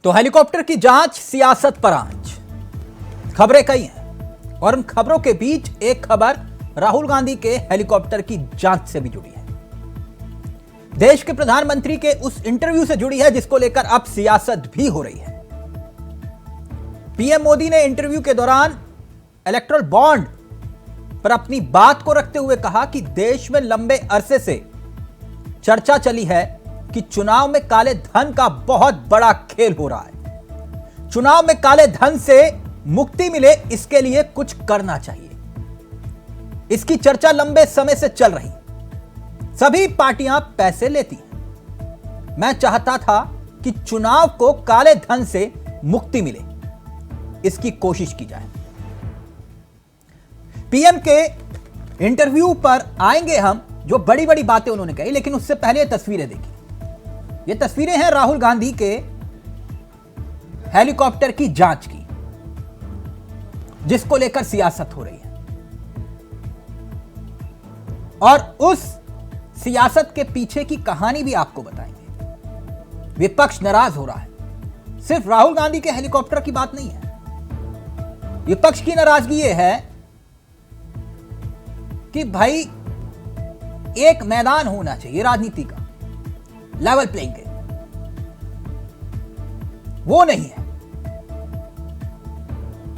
तो हेलीकॉप्टर की जांच, सियासत पर आंच, खबरें कई हैं और उन खबरों के बीच एक खबर राहुल गांधी के हेलीकॉप्टर की जांच से भी जुड़ी है। देश के प्रधानमंत्री के उस इंटरव्यू से जुड़ी है जिसको लेकर अब सियासत भी हो रही है। पीएम मोदी ने इंटरव्यू के दौरान इलेक्टोरल बॉन्ड पर अपनी बात को रखते हुए कहा कि देश में लंबे अरसे से चर्चा चली है कि चुनाव में काले धन का बहुत बड़ा खेल हो रहा है। चुनाव में काले धन से मुक्ति मिले, इसके लिए कुछ करना चाहिए। इसकी चर्चा लंबे समय से चल रही। सभी पार्टियां पैसे लेती हैं। मैं चाहता था कि चुनाव को काले धन से मुक्ति मिले, इसकी कोशिश की जाए। पीएम के इंटरव्यू पर आएंगे हम, जो बड़ी बड़ी बातें उन्होंने कही, लेकिन उससे पहले ये तस्वीरें देखिए। ये तस्वीरें हैं राहुल गांधी के हेलीकॉप्टर की जांच की, जिसको लेकर सियासत हो रही है। और उस सियासत के पीछे की कहानी भी आपको बताएंगे। विपक्ष नाराज हो रहा है। सिर्फ राहुल गांधी के हेलीकॉप्टर की बात नहीं है। विपक्ष की नाराजगी यह है कि भाई एक मैदान होना चाहिए राजनीति का, लेवल प्लेइंग के, वो नहीं है।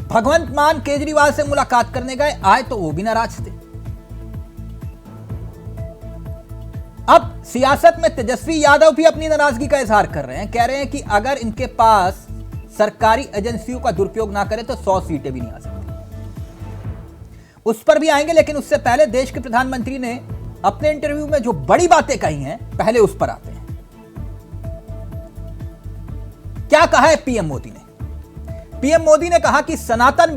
भगवंत मान केजरीवाल से मुलाकात करने गए, आए तो वो भी नाराज थे। अब सियासत में तेजस्वी यादव भी अपनी नाराजगी का इजहार कर रहे हैं। कह रहे हैं कि अगर इनके पास सरकारी एजेंसियों का दुरुपयोग ना करे तो 100 सीटें भी नहीं आ सकती। उस पर भी आएंगे, लेकिन उससे पहले देश के प्रधानमंत्री ने अपने इंटरव्यू में जो बड़ी बातें कही हैं, पहले उस पर आते हैं। क्या कहा है पीएम मोदी ने? पीएम मोदी ने कहा कि सनातन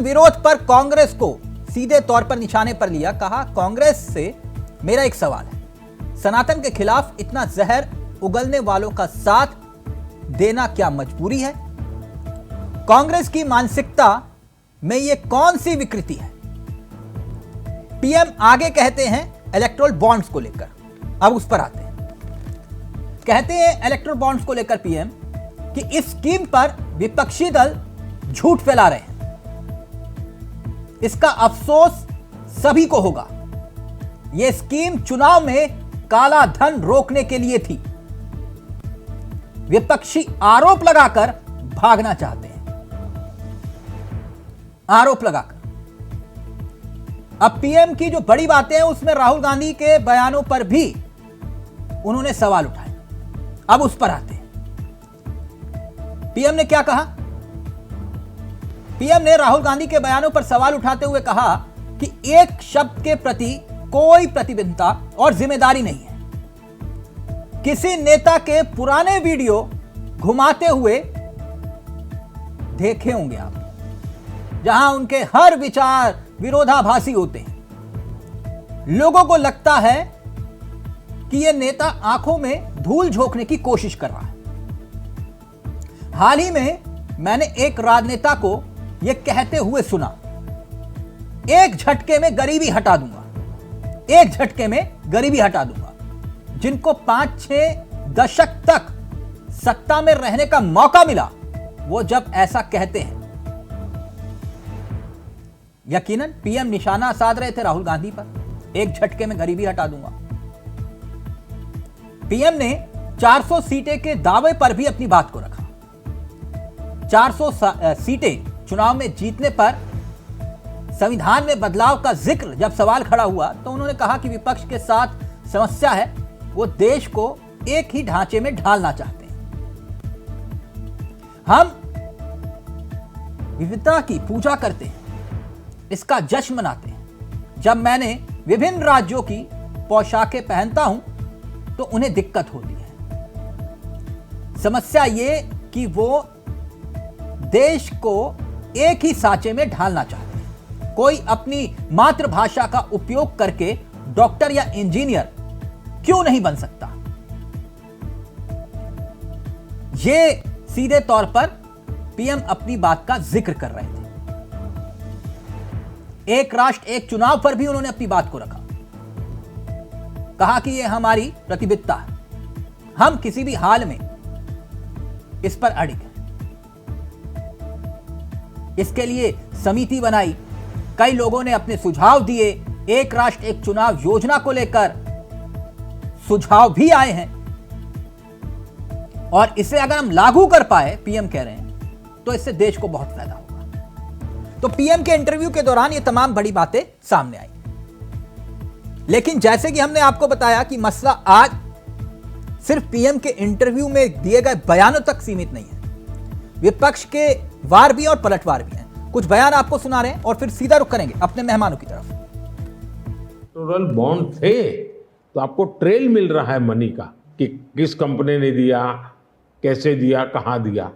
विरोध पर कांग्रेस को सीधे तौर पर निशाने पर लिया। कहा, कांग्रेस से मेरा एक सवाल है, सनातन के खिलाफ इतना जहर उगलने वालों का साथ देना क्या मजबूरी है? कांग्रेस की मानसिकता में यह कौन सी विकृति है? पीएम आगे कहते हैं इलेक्टोरल बॉन्ड्स को लेकर। अब उस पर आते हैं। कहते हैं इलेक्टोरल बॉन्ड्स को लेकर पीएम कि इस स्कीम पर विपक्षी दल झूठ फैला रहे हैं। इसका अफसोस सभी को होगा। यह स्कीम चुनाव में काला धन रोकने के लिए थी। विपक्षी आरोप लगाकर भागना चाहते हैं, आरोप लगाकर। अब पीएम की जो बड़ी बातें हैं उसमें राहुल गांधी के बयानों पर भी उन्होंने सवाल उठाए। अब उस पर आते हैं। पीएम ने क्या कहा? पीएम ने राहुल गांधी के बयानों पर सवाल उठाते हुए कहा कि एक शब्द के प्रति कोई प्रतिबद्धता और जिम्मेदारी नहीं है। किसी नेता के पुराने वीडियो घुमाते हुए देखे होंगे आप, जहां उनके हर विचार विरोधाभासी होते हैं। लोगों को लगता है कि यह नेता आंखों में धूल झोंकने की कोशिश कर रहा है। हाल ही में मैंने एक राजनेता को यह कहते हुए सुना, एक झटके में गरीबी हटा दूंगा, एक झटके में गरीबी हटा दूंगा। जिनको 5-6 दशक तक सत्ता में रहने का मौका मिला, वो जब ऐसा कहते हैं। यकीनन पीएम निशाना साध रहे थे राहुल गांधी पर, एक झटके में गरीबी हटा दूंगा। पीएम ने 400 सीटें के दावे पर भी अपनी बात को रखा। 400 सीटें चुनाव में जीतने पर संविधान में बदलाव का जिक्र जब सवाल खड़ा हुआ, तो उन्होंने कहा कि विपक्ष के साथ समस्या है, वो देश को एक ही ढांचे में ढालना चाहते हैं। हम विविधता की पूजा करते हैं, इसका जश्न मनाते हैं। जब मैंने विभिन्न राज्यों की पोशाकें पहनता हूं तो उन्हें दिक्कत होती है। समस्या ये कि वो देश को एक ही सांचे में ढालना चाहते हैं। कोई अपनी मातृभाषा का उपयोग करके डॉक्टर या इंजीनियर क्यों नहीं बन सकता? ये सीधे तौर पर पीएम अपनी बात का जिक्र कर रहे थे। एक राष्ट्र एक चुनाव पर भी उन्होंने अपनी बात को रखा। कहा कि यह हमारी प्रतिबद्धता है, हम किसी भी हाल में इस पर अड़िग हैं। इसके लिए समिति बनाई, कई लोगों ने अपने सुझाव दिए, एक राष्ट्र एक चुनाव योजना को लेकर सुझाव भी आए हैं, और इसे अगर हम लागू कर पाए, पीएम कह रहे हैं, तो इससे देश को बहुत फायदा होगा। तो पीएम के इंटरव्यू के दौरान ये तमाम बड़ी बातें सामने आई। लेकिन जैसे कि हमने आपको बताया कि मसला आज सिर्फ पीएम के इंटरव्यू में दिए गए बयानों तक सीमित नहीं है। विपक्ष के वार भी और पलटवार भी हैं। कुछ बयान आपको सुना रहे हैं और फिर सीधा रुख करेंगे अपने मेहमानों की तरफ। इलेक्टोरल बॉन्ड थे तो आपको ट्रेल मिल रहा है मनी का कि किस कंपनी ने दिया, कैसे दिया, कहां दिया।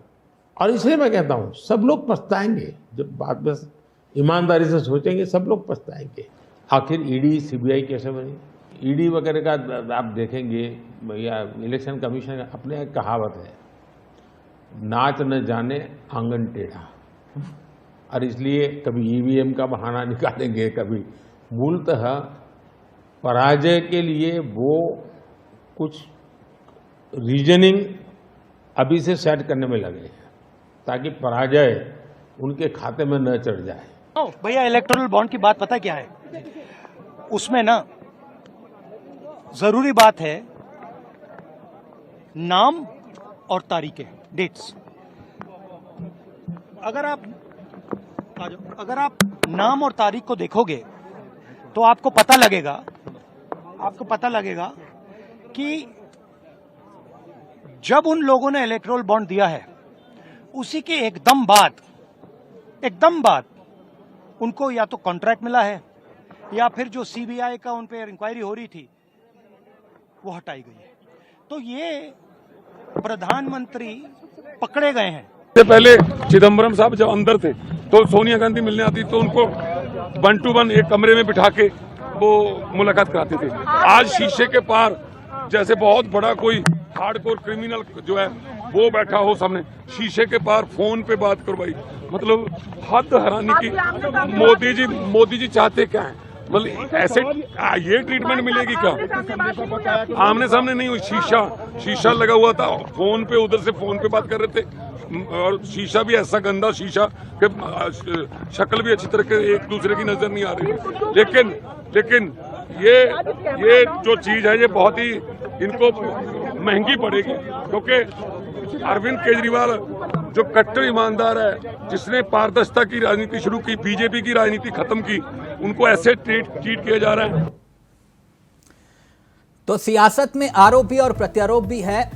और इसलिए मैं कहता हूं सब लोग पछताएंगे, जब बात बस ईमानदारी से सोचेंगे सब लोग पछताएंगे। आखिर ईडी सीबीआई कैसे बनी? ईडी वगैरह का आप देखेंगे या इलेक्शन कमीशन का अपने एक कहावत है, नाच न जाने आंगन टेढ़ा। और इसलिए कभी ईवीएम का बहाना निकालेंगे, कभी मूलतः पराजय के लिए वो कुछ रीजनिंग अभी से सेट करने में लगे हैं ताकि पराजय उनके खाते में न चढ़ जाए। भैया इलेक्टोरल बॉन्ड की बात पता क्या है, उसमें ना जरूरी बात है नाम और तारीखें, डेट्स। अगर आप नाम और तारीख को देखोगे तो आपको पता लगेगा कि जब उन लोगों ने इलेक्टोरल बॉन्ड दिया है उसी के एकदम बाद उनको या तो कॉन्ट्रैक्ट मिला है या फिर जो सीबीआई का उन पर इंक्वायरी हो रही थी वो हटाई गई है। तो ये प्रधानमंत्री पकड़े गए हैं। इससे पहले चिदम्बरम साहब जब अंदर थे तो सोनिया गांधी मिलने आती तो उनको 1 to 1 एक कमरे में बिठा के वो मुलाकात कराते थे। आज शीशे के पार जैसे बहुत बड़ा कोई हार्डकोर क्रिमिनल जो है वो बैठा हो सामने, शीशे के पार फोन पे बात करो भाई, मतलब हद हैरानी की। मोदी जी चाहते क्या है? मतलब ऐसे ये ट्रीटमेंट मिलेगी क्या? आमने सामने नहीं हुई, शीशा लगा हुआ था, फोन पे उधर से फोन पे बात कर रहे थे, और शीशा भी ऐसा गंदा शीशा कि शक्ल भी अच्छी तरह के एक दूसरे की नजर नहीं आ रही। लेकिन ये जो चीज है ये बहुत ही इनको महंगी पड़ेगी, क्योंकि अरविंद केजरीवाल जो कट्टर ईमानदार है, जिसने पारदर्शिता की राजनीति शुरू की, बीजेपी की राजनीति खत्म की, उनको ऐसे ट्रीट किया जा रहा है। तो सियासत में आरोप भी और प्रत्यारोप भी है,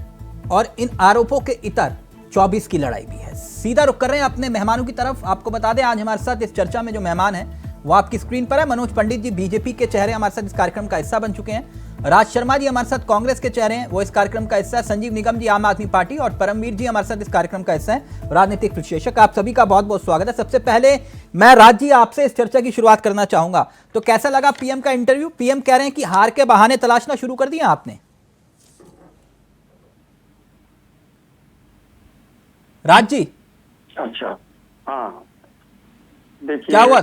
और इन आरोपों के इतर 24 की लड़ाई भी है। सीधा रुख कर रहे हैं अपने मेहमानों की तरफ। आपको बता दें आज हमारे साथ इस चर्चा में जो मेहमान हैं वो आपकी स्क्रीन पर है। मनोज पंडित जी बीजेपी के चेहरे हमारे साथ इस कार्यक्रम का हिस्सा बन चुके हैं। राज शर्मा जी हमारे साथ कांग्रेस के चेहरे हैं, वो इस कार्यक्रम का हिस्सा है। संजीव निगम जी आम आदमी पार्टी, और परमवीर जी हमारे साथ इस कार्यक्रम का हिस्सा है, राजनीतिक विश्लेषक। आप सभी का बहुत बहुत स्वागत है। सबसे पहले मैं राज जी आपसे इस चर्चा की शुरुआत करना चाहूंगा। तो कैसा लगा पीएम का इंटरव्यू? पीएम कह रहे हैं कि हार के बहाने तलाशना शुरू कर दिया आपने। राज जी। अच्छा, हाँ, देखिए क्या हुआ?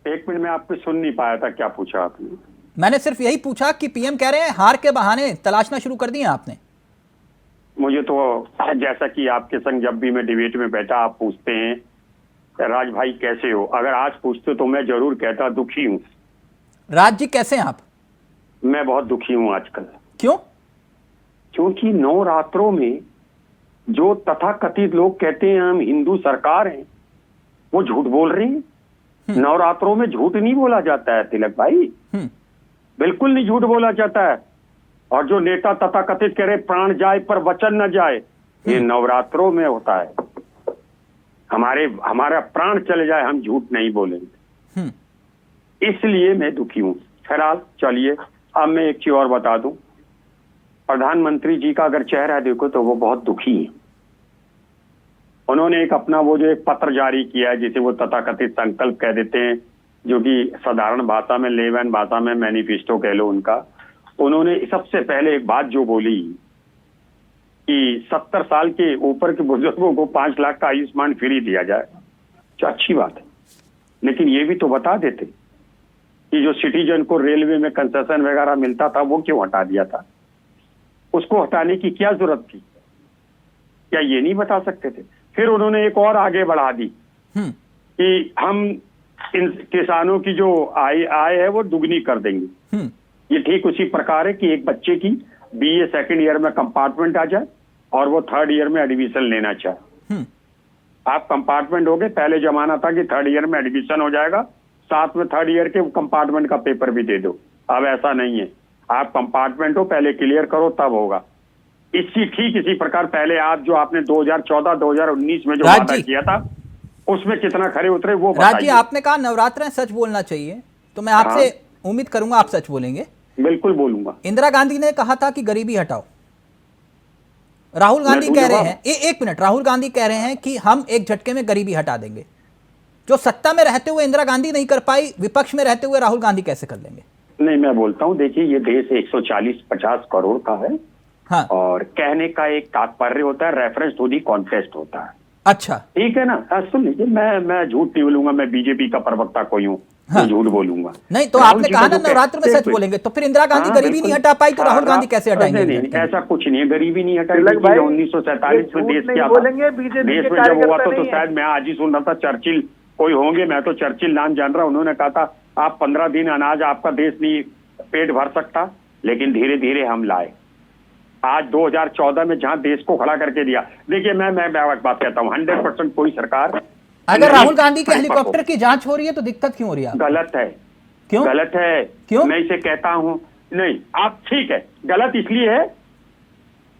1 मिनट में आपको सुन नहीं पाया था, क्या पूछा आपने? मैंने सिर्फ यही पूछा कि पीएम कह रहे हैं हार के बहाने तलाशना शुरू कर दिए आपने। मुझे तो जैसा कि आपके संग जब भी मैं डिबेट में बैठा आप पूछते हैं राज भाई कैसे हो, अगर आज पूछते तो मैं जरूर कहता दुखी हूँ। राज जी कैसे हैं आप? मैं बहुत दुखी हूँ आजकल। क्यों? क्योंकि नवरात्रों में जो तथाकथित लोग कहते हैं हम हिंदू सरकार हैं, वो झूठ बोल रहे हैं। नवरात्रों में झूठ नहीं बोला जाता है तिलक भाई, बिल्कुल नहीं झूठ बोला जाता है। और जो नेता तथाकथित कह रहे प्राण जाए पर वचन न जाए, ये नवरात्रों में होता है। हमारा प्राण चले जाए हम झूठ नहीं बोलेंगे, इसलिए मैं दुखी हूँ। फिलहाल चलिए अब मैं एक चीज और बता दूं, प्रधानमंत्री जी का अगर चेहरा देखो तो वो बहुत दुखी है। उन्होंने एक अपना वो जो एक पत्र जारी किया है जिसे वो तथाकथित संकल्प कह देते हैं, जो कि साधारण भाषा में लेमैन भाषा में मैनिफेस्टो कह लो उनका। उन्होंने सबसे पहले एक बात जो बोली कि 70 साल के ऊपर के बुजुर्गों को 5 लाख का आयुष्मान फ्री दिया जाए, जो अच्छी बात है, लेकिन ये भी तो बता देते कि जो सिटीजन को रेलवे में कंसेशन वगैरह मिलता था वो क्यों हटा दिया था। उसको हटाने की क्या जरूरत थी? क्या ये नहीं बता सकते थे? फिर उन्होंने एक और आगे बढ़ा दी कि हम इन किसानों की जो आय है वो दुगनी कर देंगे। ये ठीक उसी प्रकार है कि एक बच्चे की बीए सेकंड ईयर में कंपार्टमेंट आ जाए और वो थर्ड ईयर में एडमिशन लेना चाहे। आप कंपार्टमेंट हो गए, पहले जमाना था कि थर्ड ईयर में एडमिशन हो जाएगा, साथ में थर्ड ईयर के कंपार्टमेंट का पेपर भी दे दो। अब ऐसा नहीं है, आप कंपार्टमेंट हो पहले क्लियर करो तब होगा। ठीक इसी प्रकार पहले आप जो आपने 2014-2019 में जो वादा किया था उसमें कितना खरे उतरे वो बताइए। राज जी, आपने कहा नवरात्र में सच बोलना चाहिए, तो मैं आपसे उम्मीद करूंगा आप सच बोलेंगे। बिल्कुल बोलूंगा। इंदिरा गांधी ने कहा था कि गरीबी हटाओ। राहुल गांधी कह रहे हैं, एक मिनट, राहुल गांधी कह रहे हैं कि हम एक झटके में गरीबी हटा देंगे। जो सत्ता में रहते हुए इंदिरा गांधी नहीं कर पाई, विपक्ष में रहते हुए राहुल गांधी कैसे कर लेंगे? नहीं, मैं बोलता हूं, देखिए ये देश 140-50 करोड़ का है। हाँ। और कहने का एक तात्पर्य होता है, रेफरेंस टू दी कॉन्टेस्ट होता है। अच्छा, ठीक है ना? सुन लीजिए, मैं झूठ नहीं बोलूंगा, मैं बीजेपी का प्रवक्ता कोई हूँ। हाँ। झूठ बोलूंगा नहीं तो आपने कहा ना नवरात्र में सच बोलेंगे, तो फिर इंदिरा गांधी गरीबी नहीं हटा पाई तो राहुल गांधी कैसे हटाएंगे? नहीं, ऐसा कुछ नहीं है, गरीबी नहीं हटाई। 1947 में देश क्या था, देश में जब हुआ तो शायद मैं आज ही सुन रहा था, चर्चिल कोई होंगे, मैं तो चर्चिल नाम जान रहा, उन्होंने कहा था आप 15 दिन अनाज आपका देश नहीं पेट भर सकता, लेकिन धीरे धीरे हम लाए। आज 2014 में जहां देश को खड़ा करके दिया। देखिए मैं बात कहता हूँ, 100% कोई सरकार, अगर राहुल गांधी के हेलीकॉप्टर की जांच हो रही है तो दिक्कत क्यों हो रही है? गलत है। क्यों गलत है? क्यों? मैं इसे कहता हूं, नहीं आप ठीक है, गलत इसलिए है,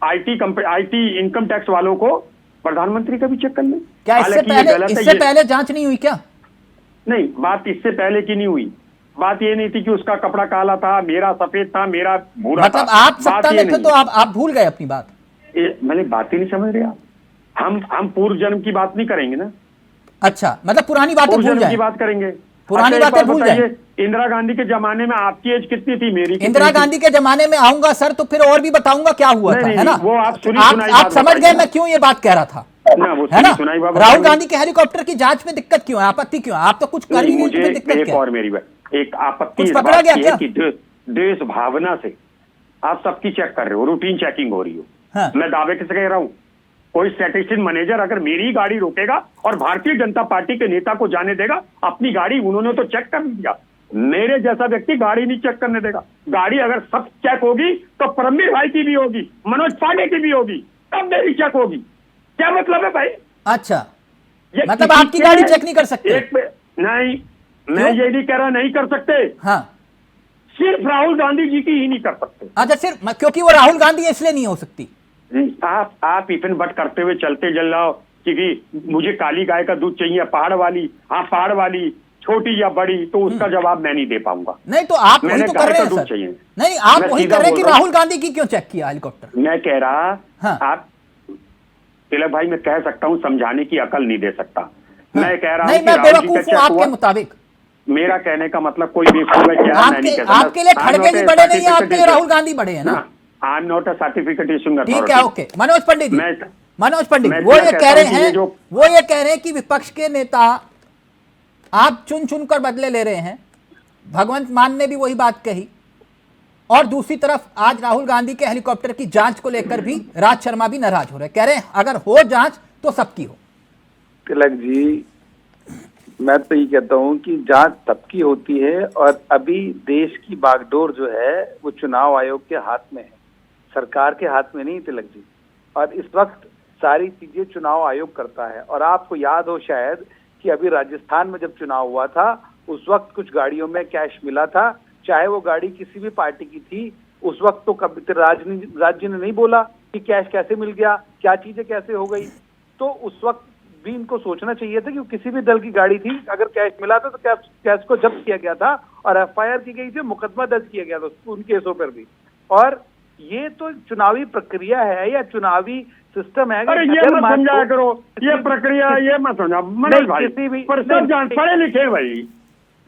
आईटी इनकम टैक्स वालों को प्रधानमंत्री का भी चेक कर लें। क्या इससे पहले जांच नहीं हुई क्या? नहीं, बात इससे पहले की नहीं हुई। बात ये नहीं थी कि उसका कपड़ा काला था, मेरा सफेद था, मेरा भूरा मतलब था। आप सत्ता में थे तो आप भूल गए अपनी बात? मैंने बात ही नहीं समझ रहे आप। हम पूर्व जन्म की बात नहीं करेंगे ना। अच्छा, मतलब पुरानी बातें भूल जाएं। की बात करेंगे, पुरानी बातें भूल जाएं। इंदिरा गांधी के जमाने में आपकी एज कितनी थी, मेरी? इंदिरा गांधी के जमाने में आऊंगा सर तो फिर और भी बताऊंगा क्या हुआ था, है ना? वो आप समझ गए मैं क्यों ये बात कह रहा था, है ना? राहुल गांधी के हेलीकॉप्टर की जांच में दिक्कत क्यों है, आपत्ति क्यों है? आप तो कुछ कर ही नहीं, तो दिक्कत क्या? और मेरी एक आपत्ति कुछ पकड़ा गया क्या? कि देश भावना से आप सबकी चेक कर रहे हो, रूटीन चेकिंग हो रही हो। हाँ। मैं दावे से कह रहा हूं, कोई स्टैटिस्टिक्स मैनेजर अगर मेरी गाड़ी रोकेगा और भारतीय जनता पार्टी के नेता को जाने देगा अपनी गाड़ी, उन्होंने तो चेक कर दिया, मेरे जैसा व्यक्ति गाड़ी नहीं चेक करने देगा। गाड़ी अगर सब चेक होगी तो परमवीर भाई की भी होगी, मनोज पांडे की भी होगी, तब मेरी चेक होगी। क्या मतलब है भाई? अच्छा, मतलब आपकी गाड़ी चेक नहीं कर सकते? नहीं, मैं ये नहीं कह रहा नहीं कर सकते। हाँ, सिर्फ राहुल गांधी जी की ही नहीं कर सकते। अच्छा, सिर्फ क्योंकि वो राहुल गांधी है इसलिए नहीं हो सकती? आप इफन बट करते हुए चलते जल रहा हो कि मुझे काली गाय का दूध चाहिए, पहाड़ वाली, हाँ पहाड़ वाली, छोटी या बड़ी, तो उसका जवाब मैं नहीं दे पाऊंगा। नहीं तो आप वही तो कर रहे हैं सर। नहीं, आप वही कर रहे हैं कि राहुल गांधी की क्यों चेक किया हेलीकॉप्टर? मैं कह रहा, हाँ। आप तिलक भाई, मैं कह सकता हूँ, समझाने की अकल नहीं दे सकता। हाँ। मैं कह रहा नहीं, मैं बेवकूफ हूँ आपके मुताबिक। मेरा कहने का मतलब कोई बेवकूफ है क्या? आपके लिए खड़गे भी बड़े नहीं है, आपके लिए राहुल गांधी बड़े हैं ना। I am not a certificate issuing authority. ठीक है, ओके। मनोज पंडित जी, मनोज पंडित वो ये कह रहे हैं कि विपक्ष के नेता आप चुन चुन कर बदले ले रहे हैं। भगवंत मान ने भी वही बात कही, और दूसरी तरफ आज राहुल गांधी के हेलीकॉप्टर की जांच को लेकर भी राज शर्मा भी नाराज हो रहे, कह रहे हैं अगर हो जांच तो सबकी हो। तिलक जी, मैं तो ये कहता हूँ कि जांच तब की होती है, और अभी देश की बागडोर जो है वो चुनाव आयोग के हाथ में है, सरकार के हाथ में नहीं तिलक जी। और इस वक्त सारी चीजें चुनाव आयोग करता है। और आपको याद हो शायद कि अभी राजस्थान में जब चुनाव हुआ था उस वक्त कुछ गाड़ियों में कैश मिला था, चाहे वो गाड़ी किसी भी पार्टी की थी। उस वक्त तो कभी राज्य ने नहीं बोला कि कैश कैसे मिल गया, क्या चीजें कैसे हो गई। तो उस वक्त भी इनको सोचना चाहिए था कि किसी भी दल की गाड़ी थी, अगर कैश मिला था तो कैश को जब्त किया गया था और एफआईआर की गई थी, मुकदमा दर्ज किया गया था उन केसों पर भी। और ये तो चुनावी प्रक्रिया है या चुनावी सिस्टम है। अरे ये मत समझाया करो, ये प्रक्रिया, ये मत समझा मनोज भाई, पर सब जान पढ़े लिखे भाई।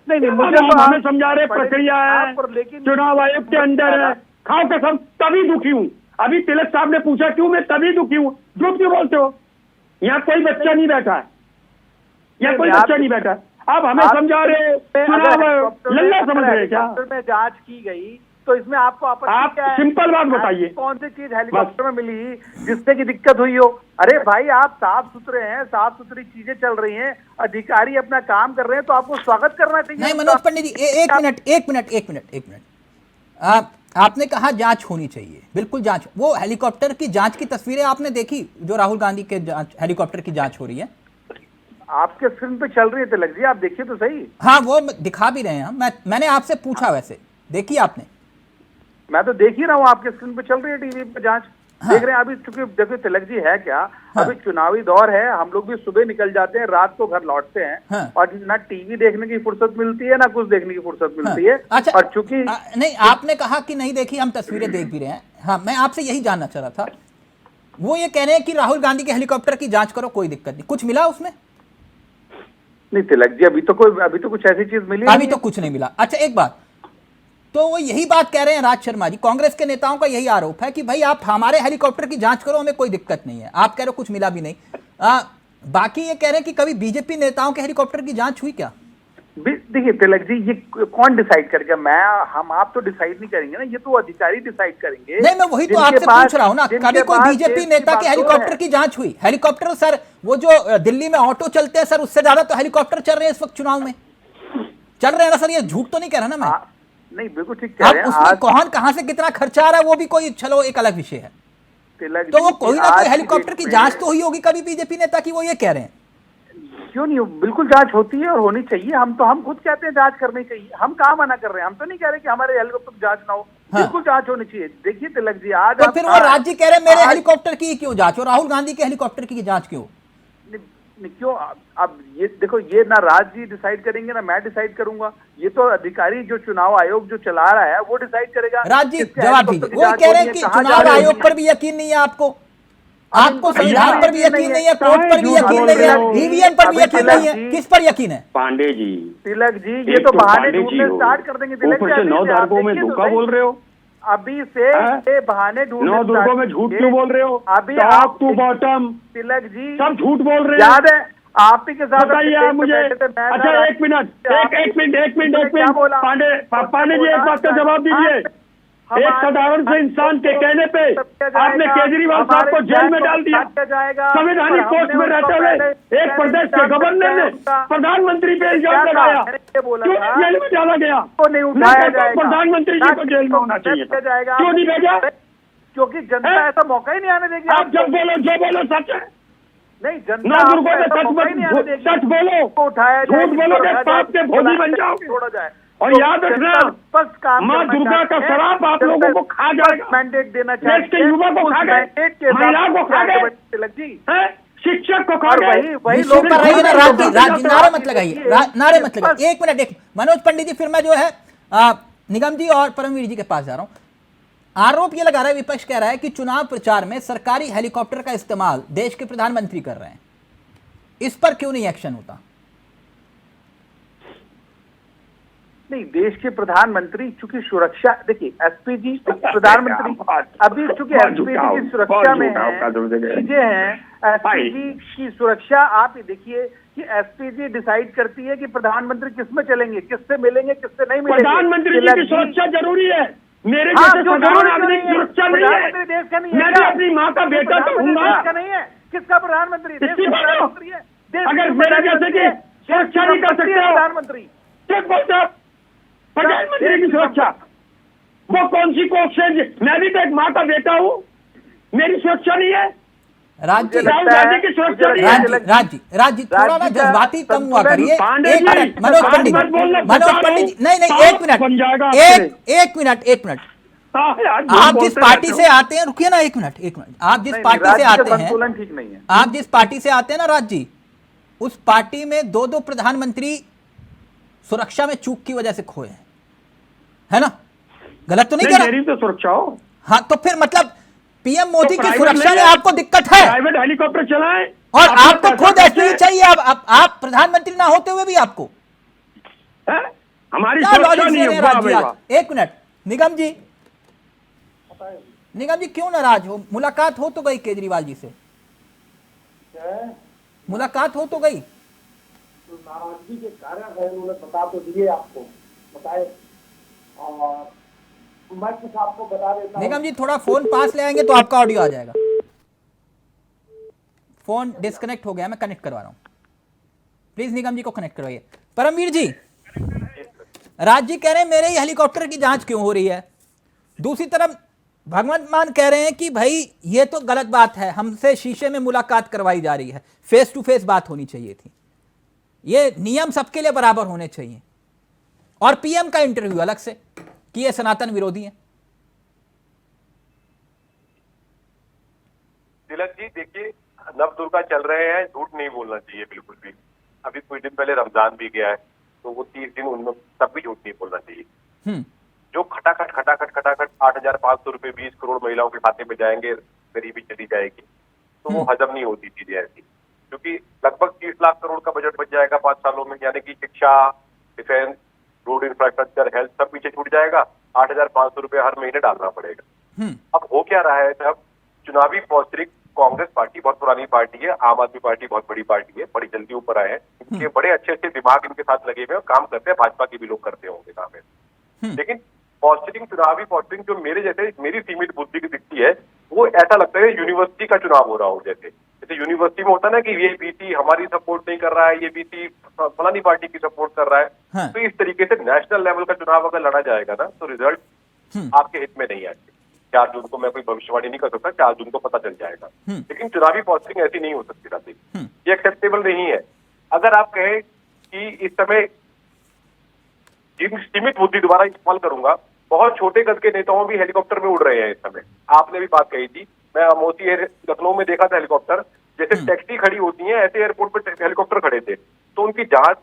नहीं, मुझे तो हमें समझा रहे प्रक्रिया है, चुनाव आयोग के अंदर है। खाओ कसम, तभी दुखी हूँ। अभी तिलक साहब ने पूछा क्यों, मैं तभी दुखी हूँ। झूठ क्यों बोलते हो? यहाँ कोई बच्चा नहीं बैठा है, यहाँ कोई बच्चा नहीं बैठा है। आप हमें समझा रहे, चुनाव लल्ला समझ रहे क्या? में जांच की गई तो इसमें आपको आपत्ति आप क्या है? सिंपल बात बताइए। कौन सी चीज हेलीकॉप्टर में मिली जिससे की दिक्कत हुई हो? अरे भाई, आप साफ सुथरे हैं, साफ सुथरी चीजें चल रही हैं, अधिकारी अपना काम कर रहे हैं, तो आपको स्वागत करना चाहिए। नहीं मनोज पंडित जी, एक मिनट। आपने कहा जांच होनी चाहिए, बिल्कुल जांच। वो हेलीकॉप्टर की जांच की तस्वीरें आपने देखी जो राहुल गांधी के हेलीकॉप्टर की जांच हो रही है? आपके स्क्रीन पे चल रही है तिलक जी, आप देखिए तो सही। हाँ, वो दिखा भी रहे हैं हम। मैंने आपसे पूछा, वैसे देखी आपने? मैं तो देख ही रहा हूँ, आपके स्क्रीन पे चल रही है टीवी पे जांच। हाँ। देख रहे हैं अभी, चूंकि देखो तिलक जी है क्या, अभी चुनावी दौर है, हम लोग भी सुबह निकल जाते हैं, रात को घर लौटते हैं, हाँ। और ना टीवी देखने की फुर्सत मिलती है, ना कुछ देखने की फुर्सत मिलती है। अच्छा, और चूंकि नहीं, आपने कहा कि नहीं देखी, हम तस्वीरें देख भी रहे हैं। हाँ, मैं आपसे यही जानना चाह रहा था। वो ये कह रहे हैं कि राहुल गांधी के हेलीकॉप्टर की जांच करो, कोई दिक्कत नहीं। कुछ मिला उसमें? नहीं तिलक जी, अभी तो कुछ ऐसी चीज मिली अभी नहीं तो है। कुछ नहीं मिला। अच्छा, एक बात, तो वो यही बात कह रहे हैं राज शर्मा जी, कांग्रेस के नेताओं का यही आरोप है कि भाई आप हमारे हेलीकॉप्टर की जांच करो, हमें कोई दिक्कत नहीं है। आप कह रहे हो कुछ मिला भी नहीं। बाकी ये कह रहे हैं कि कभी बीजेपी नेताओं के हेलीकॉप्टर की जांच हुई क्या? देखिए तिलक जी, ये कौन डिसाइड करेगा? हम आप तो डिसाइड नहीं करेंगे ना, ये तो अधिकारी डिसाइड करेंगे। नहीं, मैं वही तो आपसे पूछ रहा हूं ना, कभी कोई बीजेपी नेता के हेलीकॉप्टर की जांच हुई? हेलीकॉप्टर सर, वो जो दिल्ली में ऑटो चलते हैं सर, उससे ज्यादा तो हेलीकॉप्टर चल रहे हैं इस वक्त चुनाव में। चल रहे हैं ना सर, ये झूठ तो नहीं कह रहा ना मैं? नहीं, बिल्कुल ठीक कह रहे हैं। उसमें कौन कहां से कितना खर्चा आ रहा है वो भी कोई, चलो एक अलग विषय है। तिलक तो वो जी, कोई ना आज कोई की हेलीकॉप्टर डेट की में जांच तो हुई होगी कभी बीजेपी नेता की, वो ये कह रहे हैं। क्यों नहीं? बिल्कुल जांच होती है और होनी चाहिए। हम खुद कहते हैं जांच करनी चाहिए। हम कहाँ मना कर रहे हैं? हम तो नहीं कह रहे कि हमारे हेलीकॉप्टर की जांच ना हो। हाँ। बिल्कुल जांच होनी चाहिए। देखिए तिलक जी, आज तो फिर वो राज्य कह रहे हैं मेरे हेलीकॉप्टर की क्यों जांच हो, राहुल गांधी के हेलीकॉप्टर की जांच क्यों? क्यों? अब ये देखो, ये ना राज जी डिसाइड करेंगे, ना मैं डिसाइड करूंगा। ये तो अधिकारी जो चुनाव आयोग जो चला रहा है वो डिसाइड करेगा। राज जी किसके जवाब हेलीकॉप्टर दीजिए। की वो जांच कह रहे होनी हैं है, कि कहाँ जा चुनाव रही है। आयोग पर भी यकीन नहीं है आपको इनको संविधान पर भी यकीन नहीं है, कोर्ट पर भी यकीन नहीं है, ईवीएम पर भी यकीन नहीं है, किस पर यकीन है? पांडे जी, तिलक जी, ये तो बहाने पांडे जी ढूंढने हो, स्टार्ट कर देंगे तिलक ऊपर जी। से 9 अभी तारीखों में देखिए तो धोखा सही। बोल रहे हो। अभी से ये बहाने ढूंढने 9 दुर्गों में झूठ क्यों बोल रहे हो? अभी top to bottom Tilak ji सब झूठ बोल रहे हैं। याद है आप ही के साथ बताइए आप मुझे। अच्छा, एक मिनट पांडे जी, एक बात का जवाब दीजिए। एक साधारण से इंसान के कहने पे आपने केजरीवाल साहब को जेल में डाल दिया। संवैधानिक पोस्ट में रहते हुए एक प्रदेश के गवर्नर ने प्रधानमंत्री पे इल्जाम लगाया, क्यों जेल में डाला गया? प्रधानमंत्री जी को जेल में होना चाहिए, क्यों नहीं भेजा? क्योंकि जनता ऐसा मौका ही नहीं आने देगी। आप जब बोलो जो बोलो सच है। नहीं, जनता ना दुर्गों में ऐसा मौका ही नहीं आने देगी। सच बोलो, उठाया झूठ बोलोगे पाप के भोगी बन जाओगे। छोड़ा जाए। और याद रखना, माँ दुर्गा का शराब आप लोगों को खा जाएगा। मैंडेट देना देश के युवा को खा गए, महिलाओं को खा गए, तिलक जी, शिक्षक को खा गए। वही लोग पर रहिए ना राज जी, नारे मत लगाइए, नारे मत लगाइए। एक मिनट, मनोज पंडित जी, फिर मैं जो है निगम जी और परमवीर जी के पास जा रहा हूं। आरोप ये लगा रहा है, विपक्ष कह रहा है कि चुनाव प्रचार में सरकारी हेलीकॉप्टर का इस्तेमाल देश के प्रधानमंत्री कर रहे हैं, इस पर क्यों नहीं एक्शन होता? नहीं, देश के प्रधानमंत्री चूंकि सुरक्षा, देखिए एसपीजी प्रधानमंत्री अभी चूंकि एसपीजी की सुरक्षा में है, चीजें हैं एसपीजी की सुरक्षा। आप ये देखिए कि एसपीजी डिसाइड करती है कि प्रधानमंत्री किस में चलेंगे, किससे मिलेंगे, किससे नहीं मिलेंगे। प्रधानमंत्री जी की सुरक्षा जरूरी है, मेरे जैसे साधारण आदमी की सुरक्षा नहीं है। देश का नहीं है, मैं भी अपनी माँ का बेटा तो हूँ। देश का नहीं है, किसका प्रधानमंत्री? देश का प्रधानमंत्री है। अगर मेरे जैसे की सुरक्षा नहीं कर सकते हो, प्रधानमंत्री प्रधानमंत्री की सुरक्षा वो कौन सी कोख से? मैं भी तो एक माँ का बेटा हूँ, मेरी सुरक्षा नहीं है? राज जी की सुरक्षा नहीं है। राज जी थोड़ा ना जज्बाती कम हुआ करिए। पांडे जी, मनोज पंडित जी, नहीं, एक मिनट। आप जिस पार्टी से आते हैं, रुकिए ना एक मिनट। आप जिस पार्टी से आते हैं, संतुलन ठीक नहीं है। आप जिस पार्टी से आते हैं ना राज जी, उस पार्टी में 2 प्रधानमंत्री सुरक्षा में चूक की वजह से खोए हैं, है ना? गलत तो नहीं कह रहा? मेरी तो सुरक्षा हो। हाँ, तो फिर मतलब पीएम मोदी की सुरक्षा में आपको दिक्कत है? प्राइवेट हेलीकॉप्टर चलाएं और आपको खुद एसपी चाहिए, आप प्रधानमंत्री ना होते हुए भी आपको हमारी सुरक्षा नहीं है। एक मिनट, निगम जी क्यों नाराज हो? मुलाकात हो तो गई केजरीवाल जी से, मुलाकात हो तो गई। नाराजगी के कारण है, उन्होंने बता तो दिए आपको, बताए। और मैं कुछ आपको बता देता हूं। निगम जी थोड़ा फोन पास ले आएंगे तो आपका ऑडियो आ जाएगा। फोन डिस्कनेक्ट हो गया, मैं कनेक्ट करवा रहा हूं। प्लीज निगम जी को कनेक्ट करवाइए। परमवीर जी, राज जी कह रहे हैं मेरे ही हेलीकॉप्टर की जांच क्यों हो रही है। दूसरी तरफ भगवंत मान कह रहे हैं कि भाई ये तो गलत बात है, हमसे शीशे में मुलाकात करवाई जा रही है, फेस टू फेस बात होनी चाहिए थी, ये नियम सबके लिए बराबर होने चाहिए। और पीएम का इंटरव्यू अलग से कि ये सनातन विरोधी है। तिलक जी देखिए, नव दुर्गा चल रहे हैं, झूठ नहीं बोलना चाहिए बिल्कुल भी। अभी कुछ दिन पहले रमजान भी गया है, तो वो 30 दिन उनमें तब भी झूठ नहीं बोलना चाहिए। जो खटाखट 8,500 रुपए 20 करोड़ महिलाओं के खाते में जाएंगे, गरीबी चली जाएगी, तो वो हजम नहीं होती चीजें ऐसी। क्योंकि लगभग 30 लाख करोड़ का बजट बच जाएगा 5 सालों में, यानी कि शिक्षा, डिफेंस, रोड इंफ्रास्ट्रक्चर, हेल्थ सब पीछे छूट जाएगा। 8,500 रुपए हर महीने डालना पड़ेगा। अब हो क्या रहा है, जब चुनावी पॉस्टरिंग, कांग्रेस पार्टी बहुत पुरानी पार्टी है, आम आदमी पार्टी बहुत बड़ी पार्टी है, बड़ी जल्दी ऊपर आए हैं, इनके बड़े अच्छे अच्छे दिमाग इनके साथ लगे हुए हैं, काम करते हैं, भाजपा के भी लोग करते होंगे काम है। लेकिन पॉस्टरिंग, चुनावी पॉस्टरिंग जो मेरी सीमित बुद्धि की दिखती है, वो ऐसा लगता है यूनिवर्सिटी का चुनाव हो रहा हो। जैसे यूनिवर्सिटी में होता है ना कि ये बीसी हमारी सपोर्ट नहीं कर रहा है, ये बीसी फलानी पार्टी की सपोर्ट कर रहा है। तो इस तरीके से नेशनल लेवल का चुनाव अगर लड़ा जाएगा ना, तो रिजल्ट आपके हित में नहीं आएंगे। 4 जून को मैं कोई भविष्यवाणी नहीं कर सकता, 4 जून को पता चल जाएगा। लेकिन चुनावी पॉस्टरिंग ऐसी नहीं हो सकती राधे, ये एक्सेप्टेबल नहीं है। अगर आप कहें कि इस समय सीमित बुद्धि दोबारा इस्तेमाल करूंगा, बहुत छोटे कद के नेताओं भी हेलीकॉप्टर में उड़ रहे हैं इस समय। आपने भी बात कही थी, मैं मोती लखनऊ में देखा था हेलीकॉप्टर, जैसे टैक्सी खड़ी होती है ऐसे एयरपोर्ट पर हेलीकॉप्टर खड़े थे। तो उनकी जांच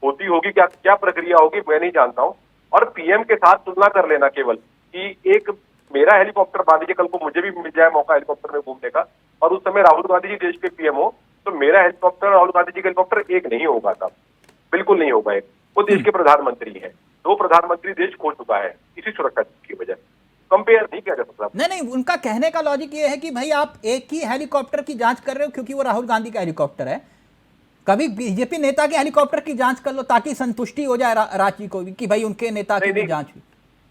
होती होगी, क्या प्रक्रिया होगी मैं नहीं जानता हूँ। और पीएम के साथ तुलना कर लेना केवल कि एक मेरा हेलीकॉप्टर मान लीजिए कल को मुझे भी मिल जाए मौका हेलीकॉप्टर में घूमने का, और उस समय राहुल गांधी जी देश के पीएम हो, तो मेरा हेलीकॉप्टर राहुल गांधी जी का हेलीकॉप्टर एक नहीं होगा साहब, बिल्कुल नहीं होगा। वो देश के प्रधानमंत्री है, 2 प्रधानमंत्री देश खो चुका है इसी सुरक्षा की वजह। कंपेयर नहीं किया जा सकता। नहीं, उनका कहने का लॉजिक ये है कि भाई आप एक ही हेलीकॉप्टर की जांच कर रहे हो क्योंकि वो राहुल गांधी का हेलीकॉप्टर है, कभी बीजेपी नेता के हेलीकॉप्टर की जांच कर लो ताकि संतुष्टि हो जाए रांची को कि भाई उनके नेता की भी जांच हुई।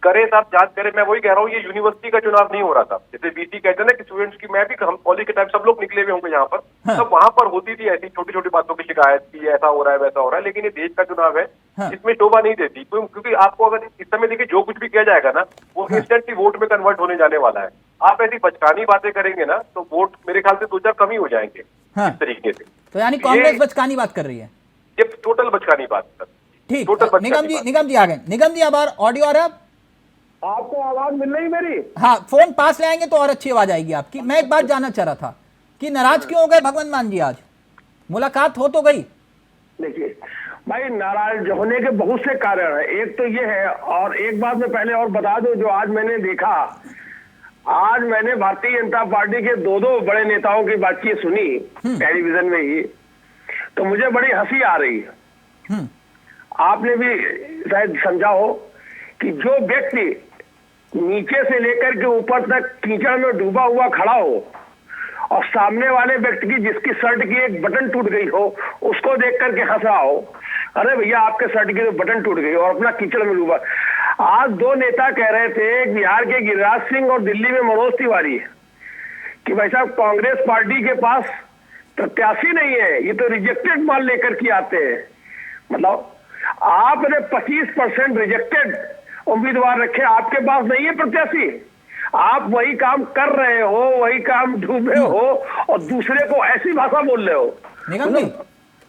करे साहब, जांच करे। मैं वही कह रहा हूँ, ये यूनिवर्सिटी का चुनाव नहीं हो रहा था। जैसे बीसी कहते हैं ना कि स्टूडेंट्स की, मैं भी हम कॉलेज के टाइम सब लोग निकले हुए होंगे यहाँ पर, तब वहां पर होती थी ऐसी छोटी छोटी बातों की शिकायत की ऐसा हो रहा है वैसा हो रहा है। लेकिन ये देश का चुनाव है, इसमें शोभा नहीं देती, क्योंकि आपको अगर इस समय देखिए जो कुछ भी किया जाएगा ना, वो इंस्टेंटली वोट में कन्वर्ट होने जाने वाला है। आप ऐसी बचकानी बातें करेंगे ना, तो वोट मेरे ख्याल से 2-4 कम ही हो जाएंगे इस तरीके से। तो यानी कांग्रेस बचकानी बात कर रही है, ये टोटल बचकानी बात है। ठीक, निगम जी आ गए। निगम जी अब ऑडियो आ रहा है, आपको आवाज मिल रही मेरी? हाँ, फोन पास ले आएंगे तो और अच्छी आवाज आएगी आपकी। मैं एक बात जानना चाह रहा था कि नाराज क्यों हो गए भगवंत मान जी? आज मुलाकात हो तो गई। देखिए भाई, नाराज होने के बहुत से कारण है। एक तो ये है, और एक बात मैं पहले और बता दूं, जो आज मैंने देखा, आज मैंने भारतीय जनता पार्टी के 2 बड़े नेताओं की बातचीत सुनी टेलीविजन में ही, तो मुझे बड़ी हंसी आ रही है। आपने भी शायद समझा हो कि जो व्यक्ति नीचे से लेकर के ऊपर तक कीचड़ में डूबा हुआ खड़ा हो, और सामने वाले व्यक्ति की जिसकी शर्ट की एक बटन टूट गई हो, उसको देख करके हंस रहा हो, अरे भैया आपके शर्ट की तो बटन टूट गई, और अपना कीचड़ में डूबा। आज 2 नेता कह रहे थे, बिहार के गिरिराज सिंह और दिल्ली में मनोज तिवारी, कि भाई साहब कांग्रेस पार्टी के पास प्रत्याशी नहीं है, ये तो रिजेक्टेड माल लेकर के आते हैं। मतलब आपने 25% रिजेक्टेड उम्मीदवार रखे, आपके पास नहीं है प्रत्याशी। आप वही काम कर रहे हो, वही काम डूबे हो, और दूसरे को ऐसी भाषा बोल रहे हो। निगम जी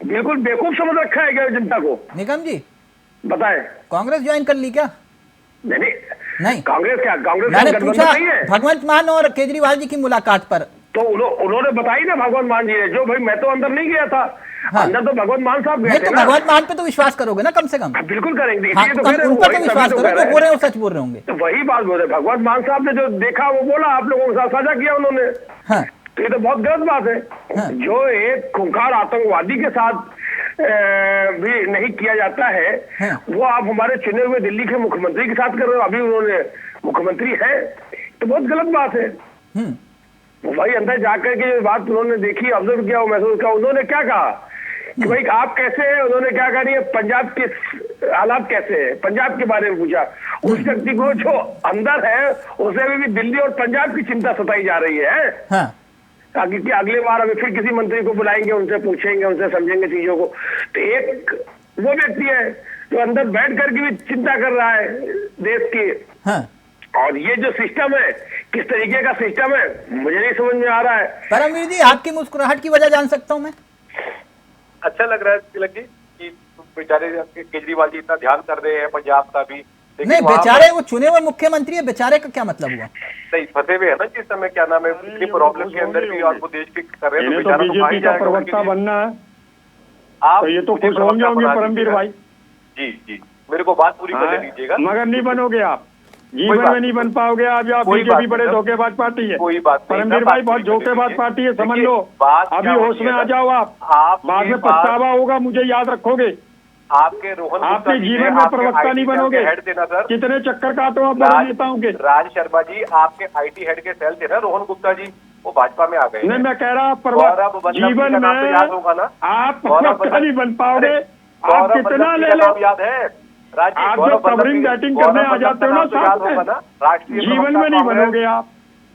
बिल्कुल बेवकूफ समझ रखा है क्या जनता को? निगम जी बताएं, कांग्रेस ज्वाइन कर ली क्या? नहीं, कांग्रेस क्या, कांग्रेस मैंने पूछा भगवंत मान और केजरीवाल जी की मुलाकात पर, तो उन्होंने बताई ना भगवंत मान जी ने, जो भाई मैं तो अंदर नहीं गया था। हाँ। अंदर तो भगवंत मान साहब गए थे तो भगवंत मान पे तो विश्वास करोगे ना कम से कम? बिल्कुल करेंगे। हाँ, तो उन पर तो विश्वास करो, जो बोल रहे हो सच बोल रहे होंगे। तो वही बात बोल रहे, भगवंत मान साहब ने जो देखा वो बोला, आप लोगों के साथ साझा किया उन्होंने। हाँ। तो ये तो बहुत गलत बात है। हाँ। जो एक खूंखार आतंकवादी के साथ भी नहीं किया जाता है, हाँ। वो आप हमारे चुने हुए दिल्ली के मुख्यमंत्री के साथ कर रहे हो, अभी उन्होंने मुख्यमंत्री है, तो बहुत गलत बात है। वही अंदर जाकर के बात उन्होंने देखी, ऑब्जर्व किया, महसूस किया, उन्होंने क्या कहा कि भाई आप कैसे हैं, उन्होंने क्या कहा, पंजाब के हालात कैसे हैं, पंजाब के बारे में पूछा, उस व्यक्ति को जो अंदर है उसे भी दिल्ली और पंजाब की चिंता सताई जा रही है। हाँ। क्योंकि अगली बार अभी फिर किसी मंत्री को बुलाएंगे, उनसे पूछेंगे, उनसे समझेंगे चीजों को। तो एक वो व्यक्ति है जो अंदर बैठ करके भी चिंता कर रहा है देश की। हाँ। और ये जो सिस्टम है, किस तरीके का सिस्टम है, मुझे नहीं समझ में आ रहा है। परमवीर जी, आपकी मुस्कुराहट की वजह जान सकता हूं मैं? अच्छा लग रहा है तिलक जी कि बेचारे केजरीवाल जी इतना ध्यान कर रहे हैं पंजाब का भी। नहीं, बेचारे वो चुने हुए मुख्यमंत्री है, बेचारे का क्या मतलब हुआ? नहीं, फंसे हुए है ना जिस समय, क्या नाम है, इतनी प्रॉब्लम के अंदर भी और वो देश की कर रहे हैं, तो बेचारा तो भाई जाएगा। प्रवक्ता बनना है आप तो ये तो खुश होंगे परमवीर भाई। जी जी, मेरे को बात पूरी करने दीजिएगा। मगर नहीं बनोगे आप, जीवन में नहीं बन पाओगे आप। बीजेपी बड़े धोखेबाज पार्टी है। कोई बात नहीं, परमवीर भाई बहुत धोखेबाज पार्टी है, समझ लो। अभी होश में आ जाओ आप, बाद में पछतावा होगा, मुझे याद रखोगे। आपके रोहन आपके जीवन में प्रवक्ता नहीं बनोगे। कितने चक्कर काटो आप बड़े नेताओं के। राज शर्मा जी आपके IT हेड के सेल थे ना रोहन गुप्ता जी, वो भाजपा में आ गए। नहीं, मैं कह रहा जीवन में याद होगा ना, आप प्रवक्ता नहीं बन पाओगे। आप कितना ले लो, याद है आप जब कवरिंग बैटिंग करने आ जाते हो ना साथ में, जीवन में नहीं बनोगे आप।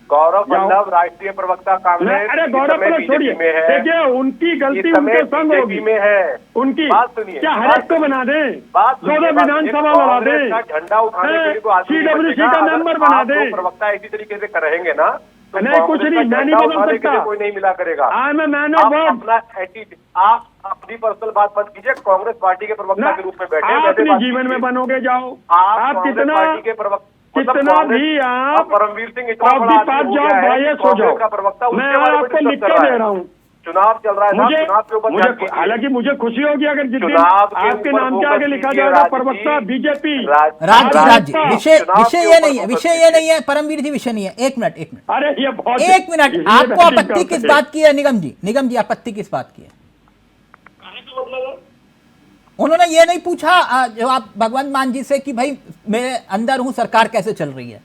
गौरव वल्लभ राष्ट्रीय प्रवक्ता कांग्रेस। अरे गौरव वल्लभ छोड़िए, देखिए उनकी गलती उनके संग होगी में है। उनकी बात सुनिए, क्या हर एक को बना दें, 2 विधानसभा लड़ा दें, झंडा उठाने के लिए CWC का मेंबर बना दें। प्रवक्ता इसी तरीके से रहेंगे ना तो नहीं, कुछ नहीं, मैं नहीं बदल सकता, कोई नहीं मिला करेगा। Man of word. अपना एटीट्यूड, आप अपनी पर्सनल बात मत कीजिए, कांग्रेस पार्टी के प्रवक्ता के रूप में बैठे। आप अपने जीवन में बनोगे, जाओ आप कितना पार्टी के प्रवक्ता, कितना भी आप परमवीर सिंह जाओ, बायस हो जाओ, मैं आपको लिख के दे रहा हूँ। चुनाव चल रहा है, चुनाव के ऊपर हालांकि मुझे खुशी होगी अगर जिस दिन आपके नाम के आगे लिखा जाएगा प्रवक्ता बीजेपी। राज्य विषय ये नहीं है परमवीर जी, विषय नहीं है। एक मिनट अरे ये बहुत, एक मिनट, आपको आपत्ति किस बात की है? निगम जी आपत्ति किस बात की है? उन्होंने ये नहीं पूछा जो आप भगवंत मान जी से कि भाई मैं अंदर हूं, सरकार कैसे चल रही है?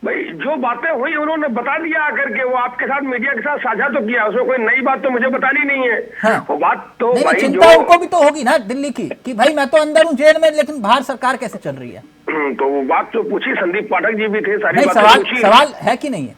भाई जो बातें हुई उन्होंने बता दिया आकर के, वो आपके साथ मीडिया के साथ साझा तो किया, उसमें कोई नई बात तो मुझे बतानी नहीं है। हाँ। वो बात तो नहीं, चिंता उनको भी तो होगी ना दिल्ली की कि भाई मैं तो अंदर हूं जेल में, लेकिन बाहर सरकार कैसे चल रही है। तो वो बात तो पूछी, संदीप पाठक जी भी थे, सारी सवाल है कि नहीं है?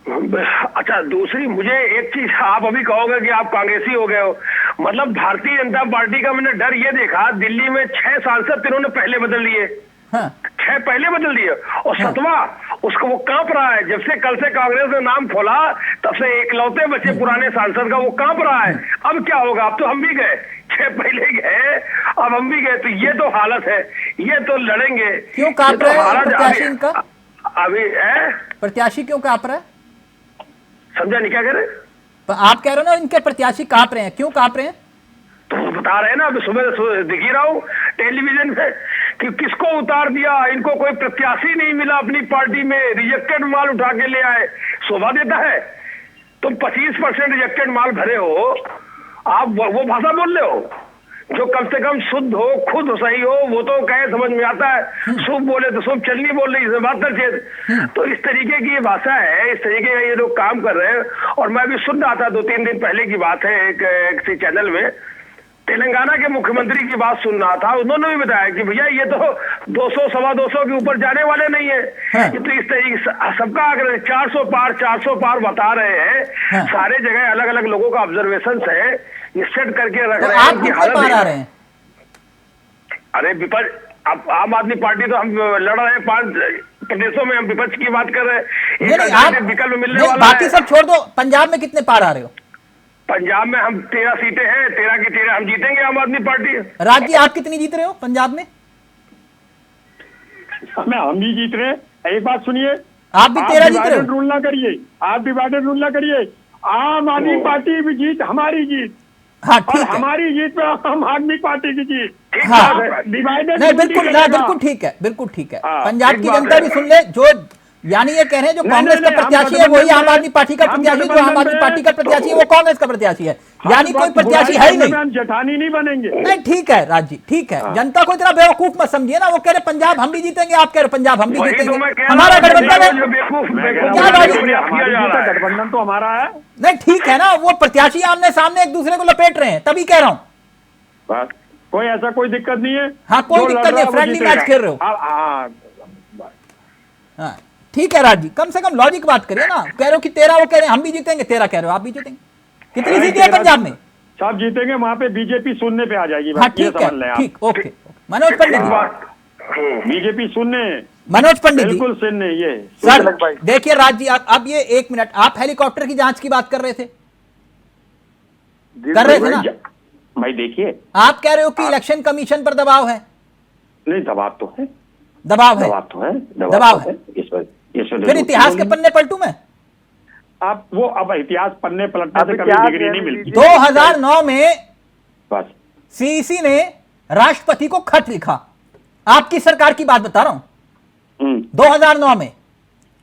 अच्छा, दूसरी मुझे एक चीज, आप अभी कहोगे कि आप कांग्रेसी हो गए हो, मतलब भारतीय जनता पार्टी का मैंने डर ये देखा, दिल्ली में 6 सांसद इन्होंने पहले बदल लिए। हाँ। 6 पहले बदल दिए और 7वां उसको वो कांप रहा है। जब से कल से कांग्रेस ने नाम खोला तब से इकलौते बचे पुराने सांसद का वो कांप रहा है। अब क्या होगा? अब तो हम भी गए, 6 पहले गए, अब हम भी गए, तो ये तो हालत है, ये तो लड़ेंगे। क्यों कांप रहे हैं प्रत्याशी इनका? अभी प्रत्याशी क्यों कांप रहा है? समझा नहीं, क्या कह रहे? आप कह रहे हो ना इनके प्रत्याशी कांप रहे हैं, क्यों कांप रहे हैं? तो बता रहे हैं ना, अभी सुबह दिख ही रहा हूँ टेलीविजन पे कि किसको उतार दिया, इनको कोई प्रत्याशी नहीं मिला अपनी पार्टी में, रिजेक्टेड माल उठा के ले आए। शोभा देता है? तुम 25% रिजेक्टेड माल भरे हो, आप वो भाषा बोल रहे हो जो कम से कम शुद्ध हो, खुद सही हो, वो तो कहे समझ में आता है। शुभ बोले तो शुभ चलनी बोल रही, इसमें बात कर। तो इस तरीके की ये भाषा है, इस तरीके का ये लोग काम कर रहे हैं। और मैं भी सुन रहा था 2-3 दिन पहले की बात है, एक चैनल में तेलंगाना के मुख्यमंत्री की बात सुन रहा था, उन्होंने भी बताया कि भैया ये तो 200 सवा 200 के ऊपर जाने वाले नहीं है। ये तो इस तरीके सबका आग्रह 400 पार बता रहे हैं। सारे जगह अलग अलग लोगों का ऑब्जर्वेशन है, ये सेट करके रख रहे हैं कि हालत। अरे विपक्ष, अब आम आदमी पार्टी तो हम लड़ रहे हैं 5 प्रदेशों में, हम विपक्ष की बात कर रहे हैं, विकल्प मिलने वाला है। बाकी सब छोड़ दो, पंजाब में कितने पार आ रहे हो? पंजाब में हम 13 सीटें हैं, 13 की 13 हम जीतेंगे, आम आदमी पार्टी। राज्य आप कितनी जीत रहे हो पंजाब में? हम भी जीत रहे हैं। एक बात सुनिए, आप भी 13 जीत रहे हो। रूल ना करिए, आप डिवाइडेड रूल ना करिए। आम आदमी पार्टी की जीत हमारी जीत, हाँ ठीक है, हमारी जीत पे आम आदमी पार्टी की जीत। हाँ डिवाइडेड नहीं, बिल्कुल ठीक है, बिल्कुल ठीक है। पंजाब की जनता भी सुन ले, जो यानी ये कह रहे हैं जो कांग्रेस का प्रत्याशी है वही आम आदमी पार्टी का प्रत्याशी, जो आम आदमी पार्टी का प्रत्याशी है वो कांग्रेस का प्रत्याशी है, यानी कोई प्रत्याशी है ही नहीं। हम जेठानी नहीं बनेंगे। नहीं ठीक है राज जी, ठीक है। जनता को इतना बेवकूफ मत समझिए ना, वो कह रहे पंजाब हम भी जीतेंगे, आप कह रहे पंजाब हम भी जीतेंगे। हमारा गठबंधन है क्या? गठबंधन तो हमारा है। नहीं ठीक है ना, वो प्रत्याशी आमने सामने एक दूसरे को लपेट रहे हैं, तभी कह रहा हूँ। कोई ऐसा कोई दिक्कत नहीं है। हाँ, कोई जो दिक्कत लड़ रहा नहीं, है वो फ्रेंडली जीतेगा। मैच खेल रहे हो। हाँ, हाँ, ठीक है राज जी, कम से कम लॉजिक बात करिए ना। कह रहे हो कि 13 वो कह रहे हैं हम भी जीतेंगे, 13 कह रहे हो आप भी जीतेंगे। कितनी सीटें है पंजाब में? सब जीतेंगे, वहां पे बीजेपी सुनने पे आ जाएगी। हाँ ठीक है, ठीक, ओके। मनोज पंडित जी, बीजेपी सुनने, मनोज पंडित जी, बिल्कुल सुनने। ये सर देखिए राज जी, अब ये 1 मिनट, आप हेलीकॉप्टर की जांच की बात कर रहे थे, कर रहे थे ना भाई? देखिए, आप कह रहे हो कि इलेक्शन कमीशन पर दबाव है। नहीं, दबाव तो है, दबाव है, दबाव तो है, दबाव है। इस पर फिर इतिहास के पन्ने पलटू में आप वो, अब इतिहास पन्ने पलटने से कभी डिग्री नहीं मिलती। 2009 में बस सीईसी ने राष्ट्रपति को खत लिखा, आपकी सरकार की बात बता रहा हूं, 2009 में।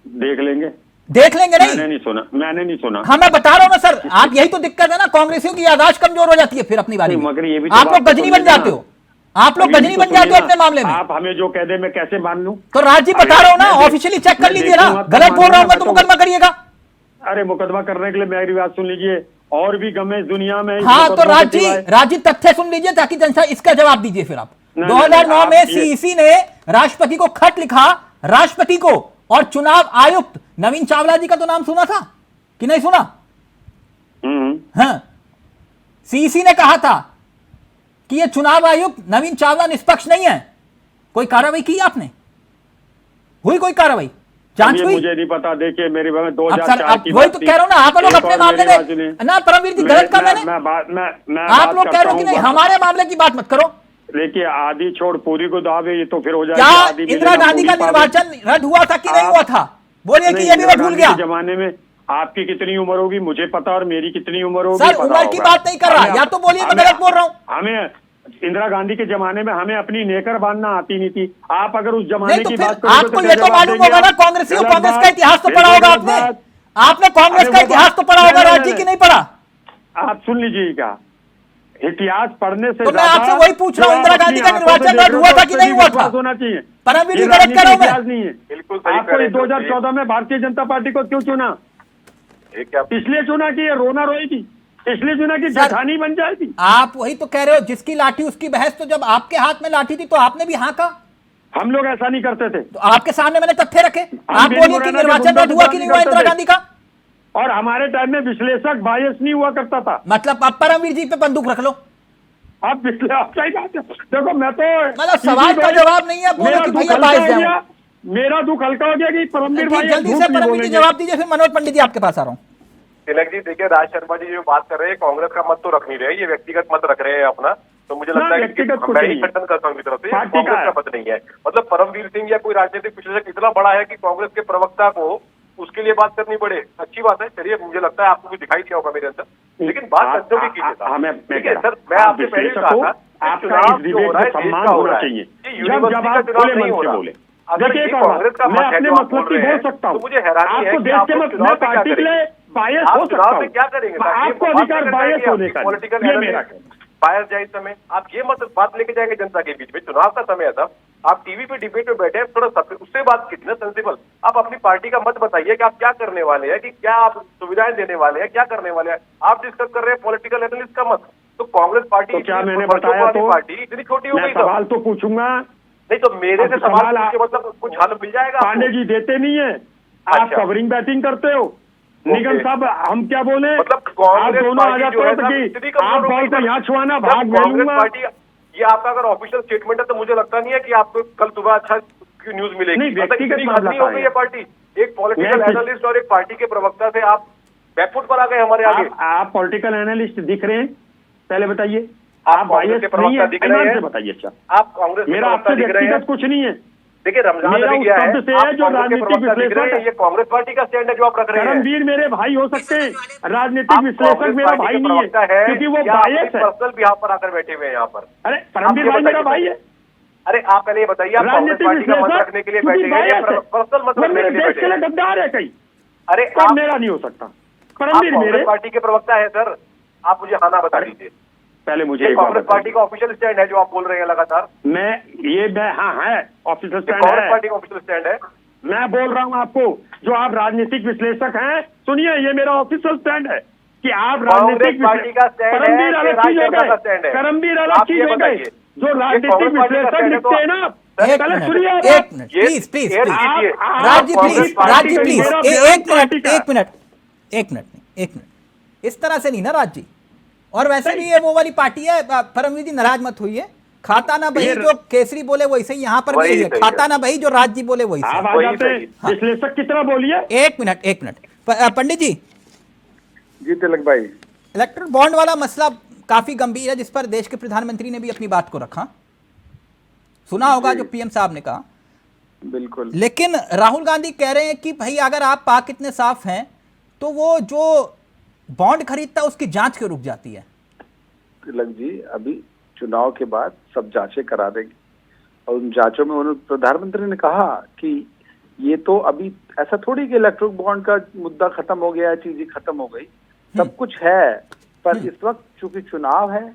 देख लेंगे, देख लेंगे नहीं? मैंने नहीं सुना। हाँ, मैं बता रहा हूं ना सर, आप यही तो दिक्कत है ना, कांग्रेसियों की याददाश्त कम्जोर हो जाती है फिर अपनी बारी में। मगर ये भी तो आप बात लोग गजनी तो बन जाते हो, आप लोग गजनी बन जाते हो अपने मामले में। आप हमें जो कह दे मैं कैसे मान लूं? तो राज जी बता रहा हूं ना, ऑफिशियली चेक कर लीजिए ना, गलत बोल रहा हूं मैं तो मुकदमा करिएगा। अरे मुकदमा करने के लिए मेरी बात सुन लीजिए, और भी गम है इस दुनिया में। हाँ तो राज जी तथ्य सुन लीजिए ताकि जनता इसका जवाब दीजिए फिर आप। 2009 में सीईसी ने राष्ट्रपति को खत लिखा, राष्ट्रपति को, और चुनाव आयुक्त नवीन चावला जी का तो नाम सुना था कि नहीं सुना? हाँ, सीईसी ने कहा था कि ये चुनाव आयुक्त नवीन चावला निष्पक्ष नहीं है। कोई कार्रवाई की आपने? हुई कोई कार्रवाई, जांच हुई? मुझे नहीं पता। देखिए मेरी बात में 2004 की वही तो कह रहा हूं ना, आप लोग अपने मामले में ना, परमवीर जी गलत कहा मैंने। आप लोग कह रहे हो कि नहीं, हमारे मामले की बात मत करो। देखिए आधी छोड़ पूरी को दावे, ये तो फिर हो क्या इंदिरा गांधी का निर्वाचन रद्द हुआ था कि नहीं हुआ था? बोलिए कि ये भी मैं भूल गया। जमाने में आपकी कितनी उम्र होगी मुझे पता, और मेरी कितनी उम्र होगी सर, उम्र की बात नहीं कर रहा, या तो बोलिए मैं गलत बोल रहा हूं। हमें इंदिरा गांधी के जमाने में हमें अपनी नेकर बांधना आती नहीं थी। आप अगर उस जमाने तो की फिर बात करोगे आपको ये तो मालूम होगा ना, कांग्रेस का इतिहास तो पढ़ा होगा आपने। आपने कांग्रेस का इतिहास तो पढ़ा होगा राज जी की नहीं पढ़ा? आप सुन लीजिएगा, इतिहास पढ़ने से तो मैं आपसे वही पूछ रहा हूँ, इंदिरा गांधी का निर्वाचन रद्द हुआ था कि नहीं हुआ था? होना चाहिए। परमवीर जी गलत कर रहा हूं मैं। बिल्कुल आपको 2014 में भारतीय जनता पार्टी को क्यों चुना? इसलिए चुना कि ये रोना रोएगी, इसलिए चुना कि जेठानी बन जाएगी। आप वही तो कह रहे हो, जिसकी लाठी उसकी बहस। तो जब आपके हाथ में लाठी थी तो आपने भी हाँ कहा। हम लोग ऐसा नहीं करते थे। तो आपके सामने मैंने तथ्य रखे, आप बोलिए कि निर्वाचन रद्द हुआ कि नहीं हुआ इंदिरा गांधी का? और हमारे टाइम में विश्लेषक बायस नहीं हुआ करता था। मतलब आप परमवीर जी पे बंदूक रख लो। आप सही बात है। देखो मैं तो मतलब सवाल का जवाब नहीं है, बोलो कि भैया बायस है। मेरा दुख हल्का हो गया कि परमवीर भाई जल्दी से परमवीर जी जवाब दीजिए, फिर मनोज पंडित जी आपके पास आ रहा हूँ। तिलक जी देखिए, राज शर्मा जी जो बात कर रहे हैं, कांग्रेस का मत तो रख नहीं रहे, ये व्यक्तिगत मत रख रहे हैं अपना। तो मुझे लगता है कि मैं ही खंडन करता हूँ तरफ से, कांग्रेस का मत नहीं है। मतलब परमवीर सिंह या कोई राजनीतिक विश्लेषक इतना बड़ा है कि कांग्रेस के प्रवक्ता को उसके लिए बात करनी पड़े, अच्छी बात है। चलिए, मुझे लगता है आपको भी दिखाई दिया होगा मेरे अंदर, लेकिन बात सच्चों की कीजिए। ठीक है सर, मैं आपसे पहले भी कहा था, चुनाव जो हो रहा है देश का हो रहा है, ये यूनिवर्सिटी का चुनाव नहीं हो रहा। अगर ये कांग्रेस का मत है जो आप बोल रहे हैं, तो मुझे हैरानी है कि आप चुनाव पे क्या करेंगे? आप चुनाव में क्या करेंगे? आपको अधिकार बायस होने का, पॉलिटिकल बायस जाए समय आप ये मत बात लेके जाएंगे जनता के बीच में। चुनाव का समय था, आप टीवी पे डिबेट में बैठे हैं, थोड़ा उससे बात कीजिए ना, सेंसिबल। आप अपनी पार्टी का मत बताइए कि आप क्या करने वाले हैं, कि क्या आप सुविधाएं देने वाले हैं, क्या करने वाले हैं। आप डिस्कस कर रहे हैं पॉलिटिकल एनालिस्ट का मत। तो कांग्रेस पार्टी, क्या मैंने बताया? तो पार्टी इतनी छोटी हो गई। सवाल तो पूछूंगा नहीं, तो मेरे से सवाल मतलब कुछ हल मिल जाएगा। पांडे जी देते नहीं है, आप कवरिंग बैटिंग करते हो। निगम साहब हम क्या बोले, मतलब आप दोनों आ जाते हो कि आप बॉल को यहाँ छुआना, भाग कांग्रेस पार्टी, ये आपका अगर ऑफिशियल स्टेटमेंट है तो मुझे लगता नहीं है कि आपको कल सुबह अच्छा न्यूज मिलेगी। नहीं, व्यक्तिगत मामला हो गई है पार्टी, एक पॉलिटिकल एनालिस्ट और एक पार्टी के प्रवक्ता से आप बैकफुट पर आ गए हमारे आगे। आप पॉलिटिकल एनालिस्ट दिख रहे हैं, पहले बताइए। आप कांग्रेस के प्रवक्ता दिख रहे हैं, बताइए। अच्छा, आप कांग्रेस मेरा आपसे व्यक्तिगत कुछ नहीं है। देखिए, रमजान अभी गया है, जो राजनीतिक विश्लेषक, ये कांग्रेस पार्टी का स्टैंड है जो आप रख रहे हैं। धर्मवीर मेरे भाई हो सकते हैं, राजनीतिक विश्लेषक मेरा भाई नहीं है, क्योंकि वो बायस है। पर्सनल भी यहाँ पर आकर बैठे हुए हैं यहाँ पर। अरे परमवीर भाई मेरा भाई है। अरे आप पहले ये बताइए, आप कांग्रेस पार्टी का मत रखने के लिए बैठे हैं, पर्सनल मत रखने के लिए बैठे हैं? गद्दार है कहीं। अरे आप मेरा नहीं हो सकता। परमवीर मेरे पार्टी के प्रवक्ता है सर, आप मुझे हाँ ना बता दीजिए। पहले मुझे कांग्रेस पार्टी का ऑफिशियल स्टैंड है जो आप बोल रहे हैं लगातार। हाँ है ऑफिशियल स्टैंड, कांग्रेस पार्टी का ऑफिशियल स्टैंड है। मैं बोल रहा हूँ आपको, जो आप राजनीतिक विश्लेषक हैं, सुनिए, ये मेरा ऑफिशियल स्टैंड है। कि आप कांग्रेस राजनीतिक पार्टी का स्टैंड है परमवीर अलग कि चीज हो राजसभा का गए, स्टैंड है। परमवीर अलग आप चीज ये हो गए। बताइए, जो राजनीतिक कांग्रेस पार्टी का विश्लेषक स्टैंड है लिखते हैं ना, एक पहले मिनट, सुनिए आप। एक मिनट, ये- प्लीज प्लीज ये प्लीज लीजिए। राज जी कांग्रेस प्लीज, पार्टी राज जी का प्लीज, मेरा एक बयान पार्टी का। एक मिनट, इस तरह से नहीं ना राज जी। और वैसे भी ये वो वाली पार्टी है, परमवीर जी नाराज मत होइए, खाता ना बही जो केसरी बोले वैसे ही यहाँ पर भी वही यही है, सही खाता है। ना बही जो राज जी बोले वैसे। आप आ वही जाते हैं सही। हाँ। विश्लेषक की तरह बोलिए। एक मिनट, पंडित जी, जी तिलक भाई, इलेक्ट्रल बॉन्ड वाला मसला काफी गंभीर है, जिस पर देश के प्रधानमंत्री ने भी अपनी बात को रखा, सुना होगा जो पीएम साहब ने कहा। बिल्कुल। लेकिन राहुल गांधी कह रहे हैं कि भाई अगर आप पाक इतने साफ हैं तो वो जो बॉन्ड खरीदता है उसकी जांच क्यों रुक जाती है? तिलक जी, अभी चुनाव के बाद सब जांचें करा देंगे और उन जांचों में उन्होंने, प्रधानमंत्री ने कहा कि ये तो अभी ऐसा थोड़ी कि इलेक्ट्रिक बॉन्ड का मुद्दा खत्म हो गया, चीजें खत्म हो गई, सब कुछ है, पर इस वक्त चूंकि चुनाव है,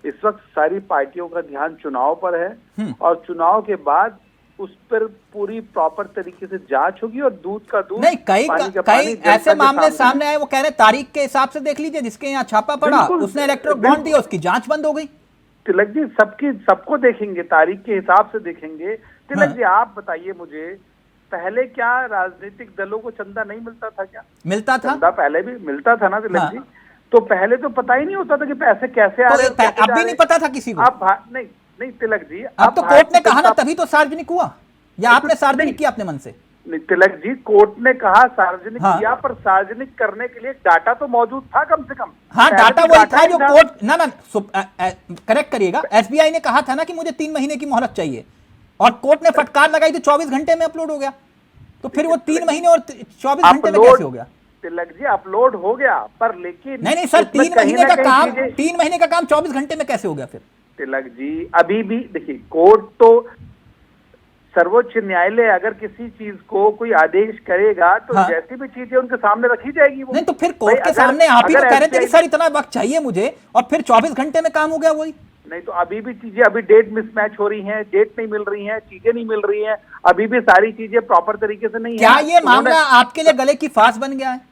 इस वक्त सारी पार्टियों का ध्यान चुनाव पर है और चुनाव के बाद उस पर पूरी प्रॉपर तरीके से जांच होगी और दूध का दूध, नहीं, कई पानी का पानी, जनता ऐसे के मामले सामने आए, वो कह रहे तारीख के हिसाब से देख लीजिए, जिसके यहाँ छापा पड़ा बिल्कुल, उसने इलेक्ट्रिक बॉन्ड दिया, उसकी जांच बंद हो गई। तिलक जी सबको देखेंगे, तारीख के हिसाब से देखेंगे। तिलक जी आप बताइए मुझे, पहले क्या राजनीतिक दलों को चंदा नहीं मिलता था क्या? मिलता था, चंदा पहले भी मिलता था ना तिलक हाँ। जी। तो पहले तो पता ही नहीं होता था कि पैसे कैसे आ तो रहे हैं, कैसे अब जा भी रहे नहीं हैं। पता था किसी को। आप नहीं तिलक जी, अब तो कोर्ट ने कहा ना, तभी तो सार्वजनिक हुआ, या आपने सार्वजनिक किया अपने मन से? नहीं तिलक जी, कोर्ट ने कहा सार्वजनिक हाँ। किया, पर सार्वजनिक करने के लिए डाटा तो मौजूद था कम से कम। हाँ, पहले डाटा तो वही था ही जो कोर्ट ना करेक्ट करिएगा, एसबीआई ने कहा था ना कि मुझे 3 महीने की मोहलत चाहिए, और कोर्ट ने फटकार लगाई तो 24 घंटे में अपलोड हो गया। तो फिर वो 3 महीने और 24 घंटे में कैसे हो गया? तिलक जी अपलोड हो गया, पर लेकिन नहीं सर, उसमें 3 कहीं महीने ना का कहीं काम चीजें- 3 महीने का काम 24 घंटे में कैसे हो गया फिर? तिलक जी अभी भी देखिए, कोर्ट तो सर्वोच्च न्यायालय अगर किसी चीज को कोई आदेश करेगा तो हाँ। जैसी भी चीजें उनके सामने रखी जाएगी वो। नहीं तो फिर भाई, कोर्ट के अगर- सामने आप ही तो अगर कह रहे थे कि SBI सर इतना वक्त चाहिए मुझे, और फिर 24 घंटे में काम हो गया वही। नहीं तो अभी भी चीजें, अभी डेट मिसमैच हो रही हैं, डेट नहीं मिल रही हैं, चीजें नहीं मिल रही हैं, अभी भी सारी चीजें प्रॉपर तरीके से नहीं क्या है। ये मामला आपके लिए गले की फांस बन गया है?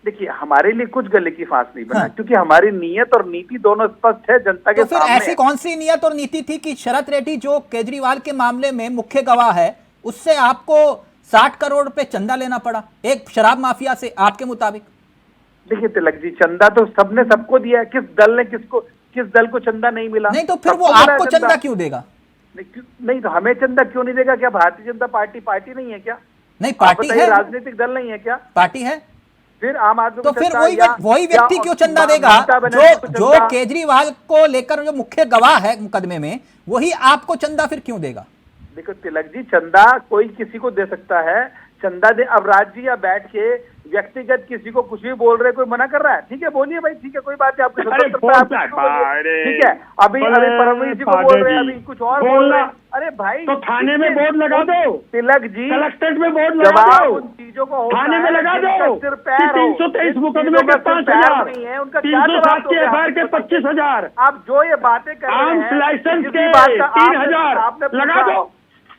देखिए, हमारे लिए कुछ गले की फांस नहीं बना, क्योंकि हमारी नीयत और नीति दोनों स्पष्ट है, जनता के तो फिर सामने ऐसी है। कौन सी नियत और नीति थी कि शरत रेड्डी जो केजरीवाल के मामले में मुख्य गवाह है, उससे आपको 60 करोड़ रुपए चंदा लेना पड़ा एक शराब माफिया से, आपके मुताबिक? देखिए तिलक जी, चंदा तो सबने सबको दिया है, किस दल को चंदा नहीं मिला? नहीं तो फिर वो सबको मिला है आपको चंदा क्यों देगा? नहीं तो हमें चंदा क्यों नहीं देगा? क्या भारतीय जनता पार्टी नहीं है क्या? नहीं, आप पार्टी बताइए, है, राजनीतिक दल नहीं है क्या? पार्टी है, फिर आम आदमी तो को फिर चंदा वही या व्यक्ति क्यों चंदा देगा ममता बनर्जी को जो चंदा? केजरीवाल को लेकर जो मुख्य गवाह है मुकदमे में, वही आपको चंदा फिर क्यों देगा? देखो तिलक जी, चंदा कोई किसी को दे सकता है, चंदा दे। अब राज्य या बैठ के व्यक्तिगत किसी को कुछ भी बोल रहे, कोई मना कर रहा है? ठीक है, बोलिए भाई, ठीक है, कोई बात नहीं, आपकी स्वतंत्रता है, आप कुछ भी बोलिए। ठीक है, अभी परमवीर जी को बोल रहे हैं, अभी कुछ और बोल रहे हैं। अरे भाई, तो थाने में बोर्ड लगा दो, तिलक जी, कलेक्टेट में बोर्ड लगा जवाब दो, उन चीजों को थाने में लगा दो, 323 मुकदमे के 5,000, 307 के FIR के 25,000, आप जो ये बातें कर रहे आर्म्स हैं, लाइसेंस किसी के बात का 3,000 आपने लगा पूछा, दो।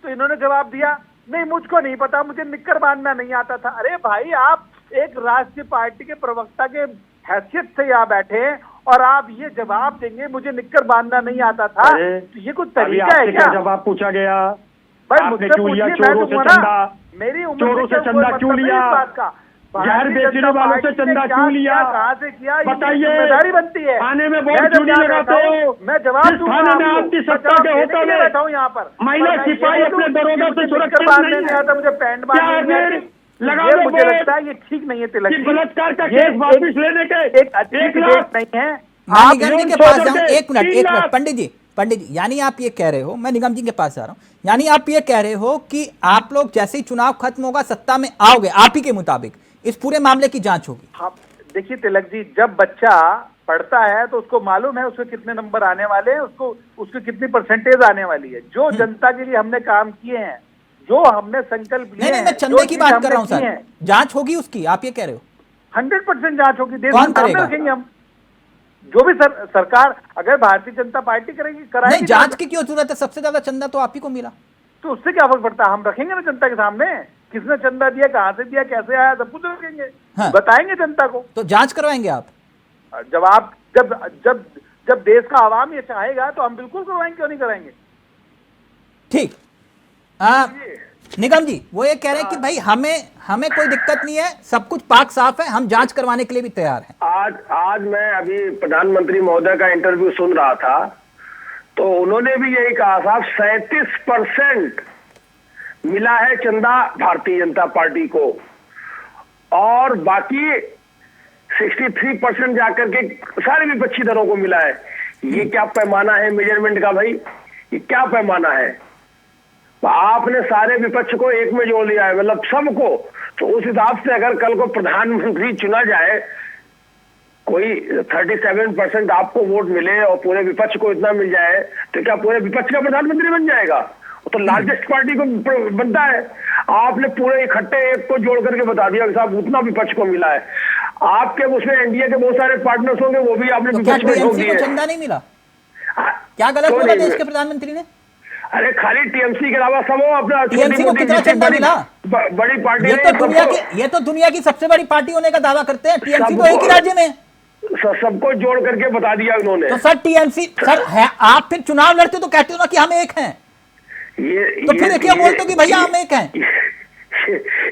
तो इन्होंने जवाब दिया, नहीं मुझको नहीं पता, मुझे निक्कर बांधना नहीं आता था। अरे भाई, आप एक राष्ट्रीय पार्टी के प्रवक्ता के हैसियत से यहाँ बैठे और आप ये जवाब देंगे मुझे निक्कर बांधना नहीं आता था, तो ये कुछ तरीका है क्या? जवाब पूछा गया भाई आपने मुझसे क्यों लिया पूछिए, मैं चोरों से दूंगा ना। चंदा? मेरी उम्र चोरों से कोई चंदा मतलब क्यों नहीं लिया? इस बात का। जहर भारतीय बेचने जनता वालों से पार्टी ने चंदा क्या क्यों किया, लिया? कहाँ से किया, ये बताइए। जिम्मेदारी बनती है। थाने में मैं बोर्ड जब क्यों नहीं यहाँ लगाते बैठा हो? हूँ, मैं जवाब जिस दूंगा थाने में आपको। आपकी मैं सत्ता जवाब के देने होते के लिए हुए बैठा हूँ यहाँ पर। महिला और मैं ये सिपाही बोलूं अपने कि दरोगा मुझे से निक्कर सुरक्षित बांधने नहीं नहीं आता, मुझे पैंट बांधने नहीं क्या आती। लगा ये दो मुझे बोर्ड लगता है ये ठीक नहीं है तिलक कि जी। बलात्कार का ये केस वापिस लेने के एक अच्छी 1 डेट लाख नहीं है। मैं आप निगम जी के लोन पास छोड़ जाऊं, करके एक मिनट 3 लाख। पंडित जी, यानी आप ये कह रहे हो, मैं निगम जी के पास जा रहा हूं, यानी आप ये कह रहे हो कि आप लोग जैसे ही चुनाव खत्म होगा, सत्ता में आओगे, आप ही के मुताबिक इस पूरे मामले की जांच होगी? हाँ, देखिए तिलक जी, जब बच्चा पढ़ता है तो उसको मालूम है उसको कितने नंबर आने वाले हैं, उसको कितनी परसेंटेज आने वाली है। जो जनता के लिए हमने काम किए हैं, जो हमने संकल्प लिए नहीं, मैं हैं, चंदे जो की चीजें बात कर रहा हूं हमने की सर, हैं, जांच होगी उसकी, आप ये कह रहे हो? 100% जांच होगी, देश कौन के सामने करेगा? रखेंगे हम। जो भी सरकार, अगर भारतीय जनता पार्टी करेगी, कराएगी। नहीं, जांच की क्यों जरूरत है? सबसे ज्यादा चंदा तो आप ही को मिला। तो उससे क्या फर्क पड़ता है? हम रखेंगे ना जनता के सामने, किसने चंदा दिया, कहां से दिया, कैसे आया, सब कुछ रखेंगे। हाँ। बताएंगे जनता को। तो जांच करवाएंगे आप? जब आप जब जब जब देश का आवाम ये चाहेगा तो हम बिल्कुल करवाएंगे, क्यों नहीं कराएंगे। ठीक। निगम जी वो ये कह रहे हैं कि भाई हमें कोई दिक्कत नहीं है, सब कुछ पाक साफ है, हम जांच करवाने के लिए भी तैयार हैं। आज मैं अभी प्रधानमंत्री महोदय का इंटरव्यू सुन रहा था, तो उन्होंने भी यही कहा था 37% मिला है चंदा भारतीय जनता पार्टी को, और बाकी 63% जाकर के सारे विपक्षी दलों को मिला है। ये क्या पैमाना है मेजरमेंट का भाई, ये क्या पैमाना है? आपने सारे विपक्ष को एक में जोड़ लिया है, मतलब सबको। तो उस हिसाब से अगर कल को प्रधानमंत्री चुना जाए, कोई 37% आपको वोट मिले और पूरे विपक्ष को इतना मिल जाए, तो क्या पूरे विपक्ष का प्रधानमंत्री बन जाएगा? वो तो लार्जेस्ट पार्टी को बनता है। आपने पूरे इकट्ठे एक को जोड़ करके बता दिया कि साहब उतना विपक्ष को मिला है। आपके उसमें एनडीए के बहुत सारे पार्टनर्स होंगे, वो भी आपने विपक्ष में ठोक दिए। चंदा नहीं मिला, क्या गलत बोला देश के प्रधानमंत्री ने? अरे खाली टीएमसी के अलावा सब हो अपना, टीएमसी को कितना चंदा मिला? बड़ी पार्टी ये तो दुनिया की सबसे बड़ी पार्टी होने का दावा करते हैं। टीएमसी तो एक ही राज्य में, सबको जोड़ करके बता दिया उन्होंने। तो सर टीएमसी सर है, आप फिर चुनाव लड़ते तो कहते हो ना कि हम एक हैं, तो फिर क्या बोलते हो कि भैया हम एक हैं?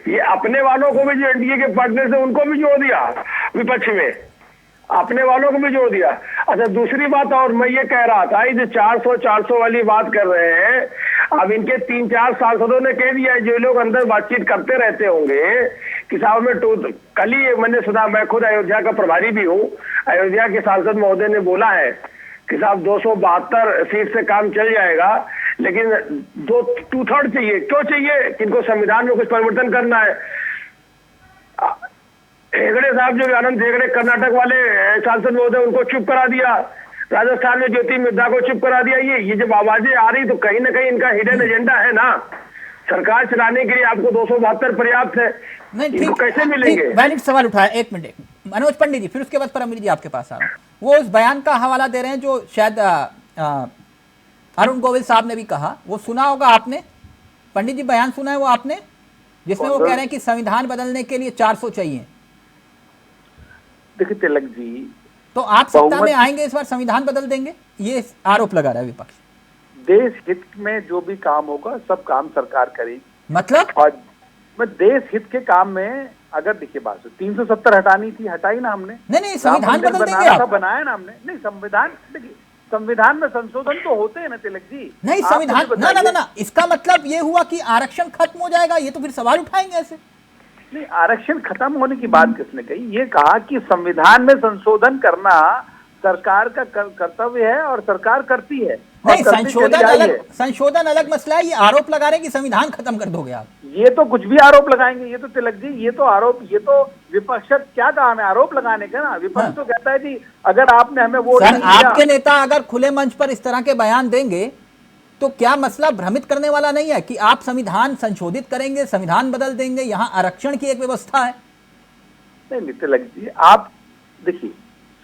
ये अपने वालों को भी, जो एनडीए के पार्टनर से उनको भी जोड़ दिया विपक्ष में, अपने वालों को भी जोड़ दिया। अच्छा दूसरी बात, और मैं ये कह रहा था, ये जो 400 वाली बात कर रहे हैं, अब इनके 3-4 सांसदों ने कह दिया है, जो लोग अंदर बातचीत करते रहते होंगे कि साहब में कल ही मैंने सुना, मैं खुद अयोध्या का प्रभारी भी हूँ, अयोध्या के सांसद महोदय ने बोला है कि साहब 272 सीट से काम चल जाएगा, लेकिन 2/3 चाहिए। क्यों चाहिए? कि इनको संविधान में कुछ परिवर्तन करना है। हेगड़े साहब, जो आनंद हेगड़े कर्नाटक वाले सांसद महोदय, उनको चुप करा दिया। राजस्थान में ज्योति मिर्धा को चुप करा दिया। ये जब आवाजें आ रही, तो कहीं ना कहीं इनका हिडन एजेंडा है ना। सरकार चलाने के लिए आपको 272 पर्याप्त है, इनको कैसे मिलेंगे? वैलिड सवाल उठाया। एक मिनट मनोज पंडित जी, फिर उसके बाद परमवीर जी आपके पास आ रहा हूं। वो उस बयान का हवाला दे रहे हैं जो शायद अरुण गोविल साहब ने भी कहा, वो सुना होगा आपने। पंडित जी बयान सुना है वो आपने, जिसमें वो कह रहे हैं कि संविधान बदलने के लिए 400 चाहिए। देखिए तिलक जी, तो आप सत्ता में आएंगे इस बार संविधान बदल देंगे, ये आरोप लगा रहा है विपक्ष। देश हित में जो भी काम होगा सब काम सरकार करेगी। मतलब? और देश हित के काम में अगर देखिए बात 370 हटानी थी, हटाई ना हमने। नहीं संविधान बदल देंगे आप। बनाया ना हमने। नहीं संविधान, देखिए संविधान में संशोधन तो होते हैं ना तिलक जी। नहीं संविधान ना, इसका मतलब ये हुआ कि आरक्षण खत्म हो जाएगा, ये तो फिर सवाल उठाएंगे ऐसे। नहीं, आरक्षण खत्म होने की बात किसने कही? ये कहा कि संविधान में संशोधन करना सरकार का कर्तव्य है और सरकार करती है। नहीं, संशोधन अलग मसला है। ये आरोप लगा रहे हैं कि संविधान खत्म कर दोगे आप। ये तो कुछ भी आरोप लगाएंगे। ये तो तिलक जी, ये तो आरोप, ये तो विपक्ष क्या काम है आरोप लगाने का ना। विपक्ष तो कहता है कि अगर आपने हमें वोट नहीं दिया। आपके नेता अगर खुले मंच पर इस तरह के बयान देंगे तो क्या मसला भ्रमित करने वाला नहीं है कि आप संविधान संशोधित करेंगे, संविधान बदल देंगे, यहाँ आरक्षण की एक व्यवस्था है। नहीं तिलक जी, आप देखिए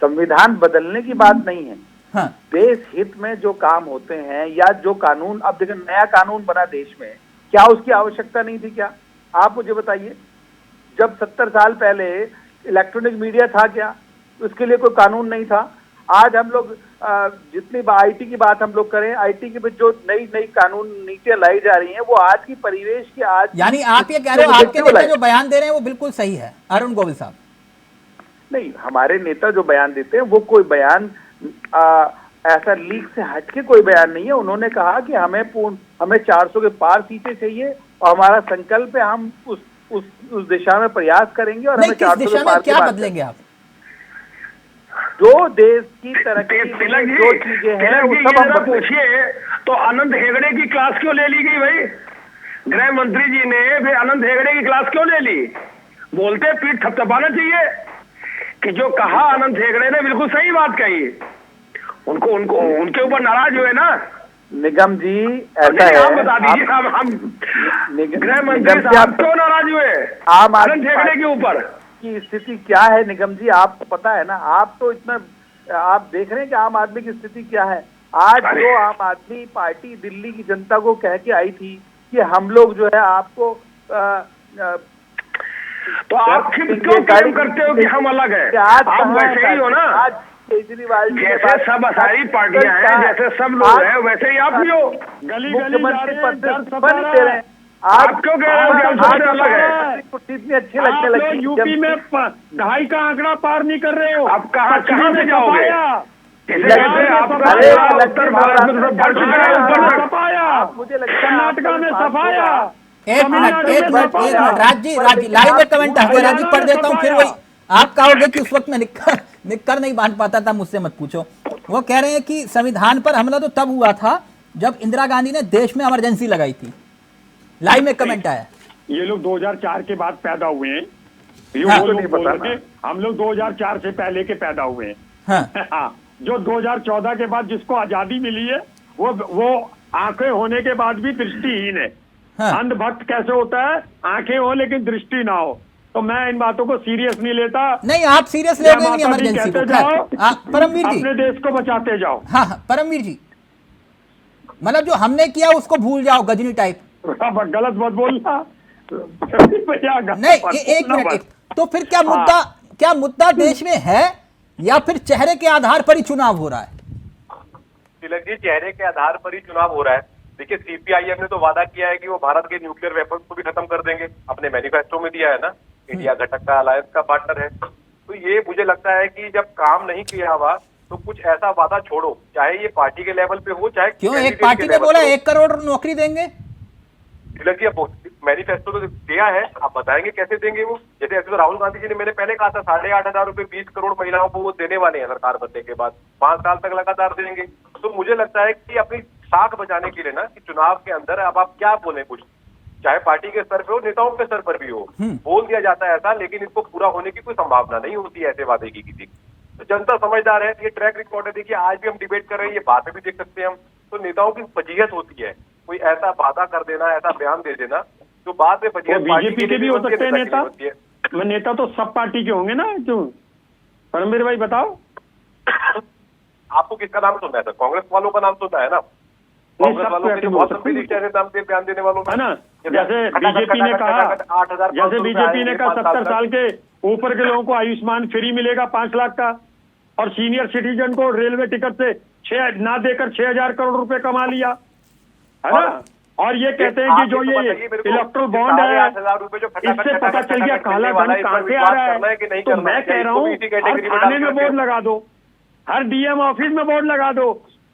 संविधान बदलने की बात नहीं है। हाँ। देश हित में जो काम होते हैं या जो कानून, अब देखिए नया कानून बना देश में, क्या उसकी आवश्यकता नहीं थी? क्या आप मुझे बताइए, जब 70 साल पहले इलेक्ट्रॉनिक मीडिया था क्या उसके लिए कोई कानून नहीं था? आज हम लोग जितनी आईटी की बात हम लोग करें, आईटी के जो नई कानून नीतियां लाई जा रही हैं वो आज की परिवेश की, आज यानी आप ये कह रहे हो आपके नेता जो बयान दे रहे हैं वो बिल्कुल सही है? अरुण गोविल साहब नहीं, हमारे नेता जो बयान देते हैं वो कोई बयान ऐसा लीक से हटके कोई बयान नहीं है। उन्होंने कहा कि हमें 400 के पार सीटें चाहिए और हमारा संकल्प है, हम उस दिशा में प्रयास करेंगे और हमें 400 के पार क्या बदलेंगे आप? जो देश की तरक्की जो चीजें हैं वो सब हम पूछिए। तो अनंत हेगड़े की क्लास क्यों ले ली गई भाई? गृह मंत्री जी ने फिर अनंत हेगड़े की क्लास क्यों ले ली? बोलते पीठ थपथपाना चाहिए कि जो कहा अनंत हेगड़े ने बिल्कुल सही बात कही। उनको उनके ऊपर नाराज हुए ना निगम जी, ऐसा है। आप बता दीजिए, हम गृह मंत्री साहब क्यों नाराज हुए अनंत हेगड़े के ऊपर? की स्थिति क्या है निगम जी, आपको पता है ना। आप तो इतना आप देख रहे हैं कि आम आदमी की स्थिति क्या है। आज जो आम आदमी पार्टी दिल्ली की जनता को कह के आई थी कि हम लोग जो है आपको तो आप फिर क्यों क्लेम करते हो कि हम अलग हैं? आप वैसे ही हो ना, केजरीवाल जैसे सब सारी पार्टियां हैं, जैसे सब लोग हैं, वैसे ही आप भी हो। गली मुख्यमंत्री पद से दर बन दे रहे हैं। आप क्यों कह रहे हो कि हम सबसे अलग है? इतनी अच्छी लगने लगी। यूपी में 2.5 का आंकड़ा पार नहीं कर रहे हो। आप कहाँ से जाओगे? अरे उत्तर भारत में सब बढ़ चुका है, ऊपर तक। सफाया, मुझे लगता है कर्नाटका में सफाया। एक मिनट राज जी लाइव में कमेंट है, राज जी पढ़ देता हूँ, फिर वही आप कहोगे कि उस वक्त मैं निक्कर नहीं बांध पाता था, मुझसे मत पूछो। वो कह रहे हैं कि संविधान पर हमला तो तब हुआ था जब इंदिरा गांधी ने देश में इमरजेंसी लगाई थी। लाइव में कमेंट आया। ये लोग 2004 के बाद पैदा हुए हैं, हाँ, वो लोग बोल रहे हैं, हम लोग 2004 से पहले के पैदा हुए हैं। हाँ। जो 2014 के बाद जिसको आजादी मिली है वो आंखें होने के बाद भी दृष्टिहीन है। हाँ। अंधभक्त कैसे होता है? आंखें हो लेकिन दृष्टि ना हो। तो मैं इन बातों को सीरियस नहीं लेता। नहीं, आप सीरियस ले नहीं इमरजेंसी को। परमवीर जी, अपने देश को बचाते जाओ। हाँ परमवीर जी, मतलब जो हमने किया उसको भूल जाओ, गजनी टाइप। गलत मत बोलना। नहीं, एक मिनट। तो फिर क्या मुद्दा देश में है या फिर चेहरे के आधार पर ही चुनाव हो रहा है? तिलक जी, चेहरे के आधार पर ही चुनाव हो रहा है। देखिए, सीपीआईएम ने तो वादा किया है कि वो भारत के न्यूक्लियर वेपन्स को भी खत्म कर देंगे, अपने मैनिफेस्टो में दिया है ना। इंडिया घटक का अलायंस का पार्टनर है। तो ये मुझे लगता है कि जब काम नहीं किया हुआ तो कुछ ऐसा वादा छोड़ो, चाहे ये पार्टी के लेवल पे हो, चाहे क्यों एक पार्टी ने बोला 1 करोड़ नौकरी देंगे। तिलक जी, अब मैनिफेस्टो तो दिया है, आप बताएंगे कैसे देंगे वो। जैसे ऐसे तो राहुल गांधी जी ने मैंने पहले कहा था 8,500 रुपए 20 करोड़ महिलाओं को वो देने वाले हैं सरकार बनने के बाद, 5 साल तक लगातार देंगे। तो मुझे लगता है कि अपनी साख बचाने के लिए ना, कि चुनाव के अंदर अब आप क्या बोले, कुछ चाहे पार्टी के स्तर पे हो, नेताओं के स्तर पर भी हो, बोल दिया जाता है ऐसा, लेकिन इसको पूरा होने की कोई संभावना नहीं होती है ऐसे वादे की किसी। तो जनता समझदार है, ये ट्रैक रिकॉर्ड है। देखिए, आज भी हम डिबेट कर रहे हैं, ये बातें भी देख सकते हैं हम। तो नेताओं की फजीहत होती है, कोई ऐसा वादा कर देना, ऐसा बयान दे देना जो बाद में फजीहत बीजेपी के भी हो सकते हैं नेता। नेता तो सब पार्टी के होंगे ना। क्यों परमवीर भाई बताओ, आपको किसका नाम सुनना है सर? कांग्रेस वालों का नाम सुनना है ना? कांग्रेस वालों के बहुत लंबी लिस्ट है नाम से बयान देने वालों है ना। जैसे बीजेपी ने कहा 70 साल के ऊपर के लोगों को आयुष्मान फ्री मिलेगा 5 लाख का, और सीनियर सिटीजन को रेलवे टिकट से 6 ना देकर 6,000 करोड़ रुपए कमा लिया, है ना। और ये कहते हैं कि जो ये इलेक्ट्रल बॉन्ड है, इससे पता चल गया काला धन कहां से आ रहा है। तो मैं कह रहा हूँ हर थाने में बोर्ड लगा दो, हर डीएम ऑफिस में बोर्ड लगा दो,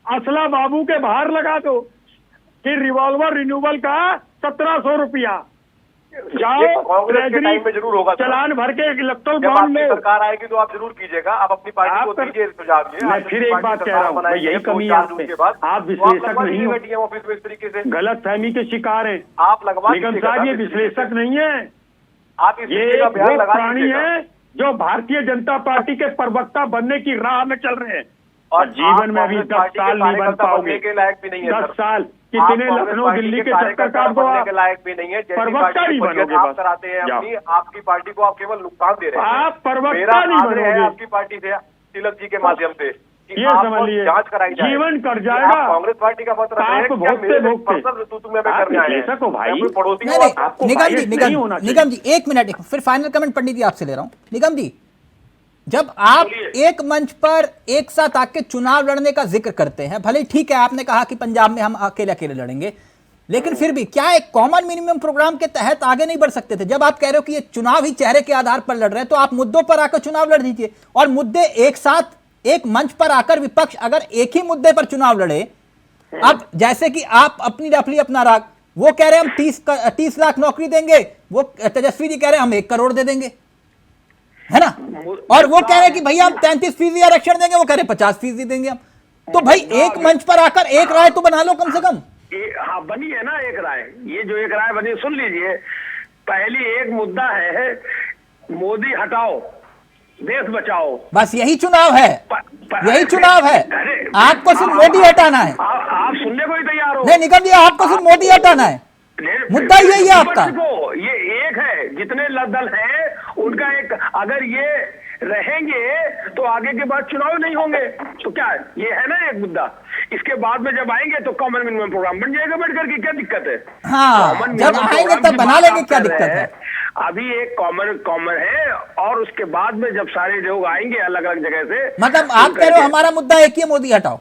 असला बाबू के बाहर लगा दो कि रिवॉल्वर रिन्यूअल का 1,700 रुपया। जाओ ट्रेजरी में जरूर होगा, चलान भर के इलेक्ट्रल बॉन्ड लो। सरकार आएगी तो आप जरूर कीजिएगा, आप अपनी पार्टी को दीजिए सुझाव। मैं फिर एक बात कह रहा हूँ, यही कमी है आप विश्लेषक नहीं हो, ऑफिस में इस तरीके से गलत फहमी के शिकार हैं आप। लगवा निगम साहब, ये विश्लेषक नहीं है, आप ये वो प्राणी है जो भारतीय जनता पार्टी के प्रवक्ता बनने की राह में चल रहे हैं, और जीवन में अभी 10 साल नहीं बन पाओगे। 10 साल कितने लखनऊ दिल्ली के चक्कर काट दो, के लायक भी नहीं है। प्रवक्ता नहीं बनोगे। आप कराते हैं अपनी, आपकी पार्टी को आप केवल नुकसान दे रहे हैं। आप प्रवक्ता नहीं बनोगे आपकी पार्टी से, तिलक जी के माध्यम से, ये समझ लिए जांच कराई जाए, जीवन कट जाएगा। कांग्रेस पार्टी का मतलब है आप भोगते निगम जी 1 मिनट, फिर फाइनल कमेंट पंडित जी आपसे ले रहा हूं। निगम जी, जब आप एक मंच पर एक साथ आके चुनाव लड़ने का जिक्र करते हैं, भले ठीक है आपने कहा कि पंजाब में हम अकेले अकेले लड़ेंगे, लेकिन फिर भी क्या एक कॉमन मिनिमम प्रोग्राम के तहत आगे नहीं बढ़ सकते थे? जब आप कह रहे हो कि ये चुनाव ही चेहरे के आधार पर लड़ रहे हैं, तो आप मुद्दों पर आकर चुनाव लड़ दीजिए। और मुद्दे एक साथ एक मंच पर आकर विपक्ष अगर एक ही मुद्दे पर चुनाव लड़े, अब जैसे कि आप अपनी रफली अपना राग, वो कह रहे हैं हम 30 लाख नौकरी देंगे, वो तेजस्वी जी कह रहे हैं हम 1 करोड़ दे देंगे, है ना। और वो कह रहे हैं कि भैया हम 33% आरक्षण देंगे, वो कह रहे हैं 50% देंगे हम। तो भाई एक मंच पर आकर एक राय तो बना लो कम से कम। हाँ, बनी है ना एक राय। ये जो एक राय बनी, सुन लीजिए। पहली एक मुद्दा है मोदी हटाओ देश बचाओ, बस यही चुनाव है, यही चुनाव है। आपको सिर्फ मोदी हटाना है। आप सुनने को ही तैयार हो? नहीं निगम जी, आपको सिर्फ मोदी हटाना है, मुद्दा यही है आपका। ये एक है, जितने दल हैं उनका एक, अगर ये रहेंगे तो आगे के बाद चुनाव नहीं होंगे। तो क्या ये है ना एक मुद्दा। इसके बाद में जब आएंगे तो कॉमन मिनिमम प्रोग्राम बन जाएगा बैठ करके, क्या दिक्कत है? हाँ, जब आएंगे तब बना लेंगे, क्या दिक्कत है? अभी एक कॉमन है, और उसके बाद में जब सारे लोग आएंगे अलग अलग जगह से, मतलब आप कह रहे हो हमारा मुद्दा एक ही है, मोदी हटाओ।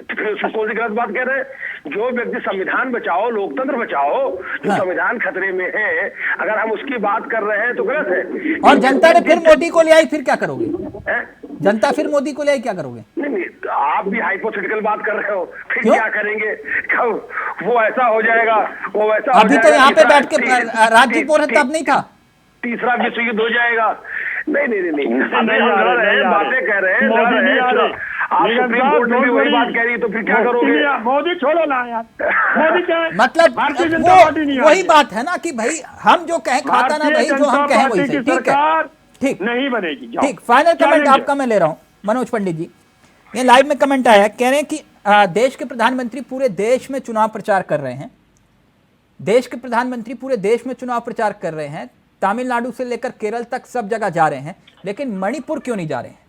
फिर उसको कौन सी गलत बात कह रहे हैं? जो व्यक्ति संविधान बचाओ, लोकतंत्र बचाओ, जो हाँ। संविधान खतरे में है, अगर हम उसकी बात कर रहे हैं तो गलत है। और जनता ने फिर मोदी को ले आई, फिर क्या करोगे? हैं? जनता फिर मोदी को ले आई, क्या करोगे? नहीं, आप भी हाइपोथेटिकल बात कर रहे हो, फिर क्यों? क्या करेंगे? कब वो ऐसा हो जाएगा, वो वैसा हो अभी तो जाएगा, यहाँ पे तीसरा- बैठ के राज्य बोल रहे, तब नहीं था। तीसरा विश्व युद्ध हो जाएगा। नहीं नहीं आ रहे, बातें कह रहे हैं, मोदी नहीं आ रहे। आप सुप्रीम कोर्ट में भी वही बात कह रही है, तो फिर क्या करोगे? मोदी छोड़ो ना यार, मोदी क्या है? मतलब भारतीय जनता पार्टी नहीं आ वही रही। बात है ना कि भाई हम जो कहें खाता ना भाई, जो हम कहें वही सही। ठीक है, सरकार ठीक नहीं बनेगी। जाओ। ठीक। फाइनल क्या कमेंट लेंगे? आपका मैं ले रहा हूं, मनोज पंडित जी। ये लाइव में कमेंट आया है, कह रहे हैं कि देश के प्रधानमंत्री पूरे देश में चुनाव प्रचार कर रहे हैं। देश के प्रधानमंत्री पूरे देश में चुनाव प्रचार कर रहे हैं, तमिलनाडु से लेकर केरल तक सब जगह जा रहे हैं, लेकिन मणिपुर क्यों नहीं जा रहे हैं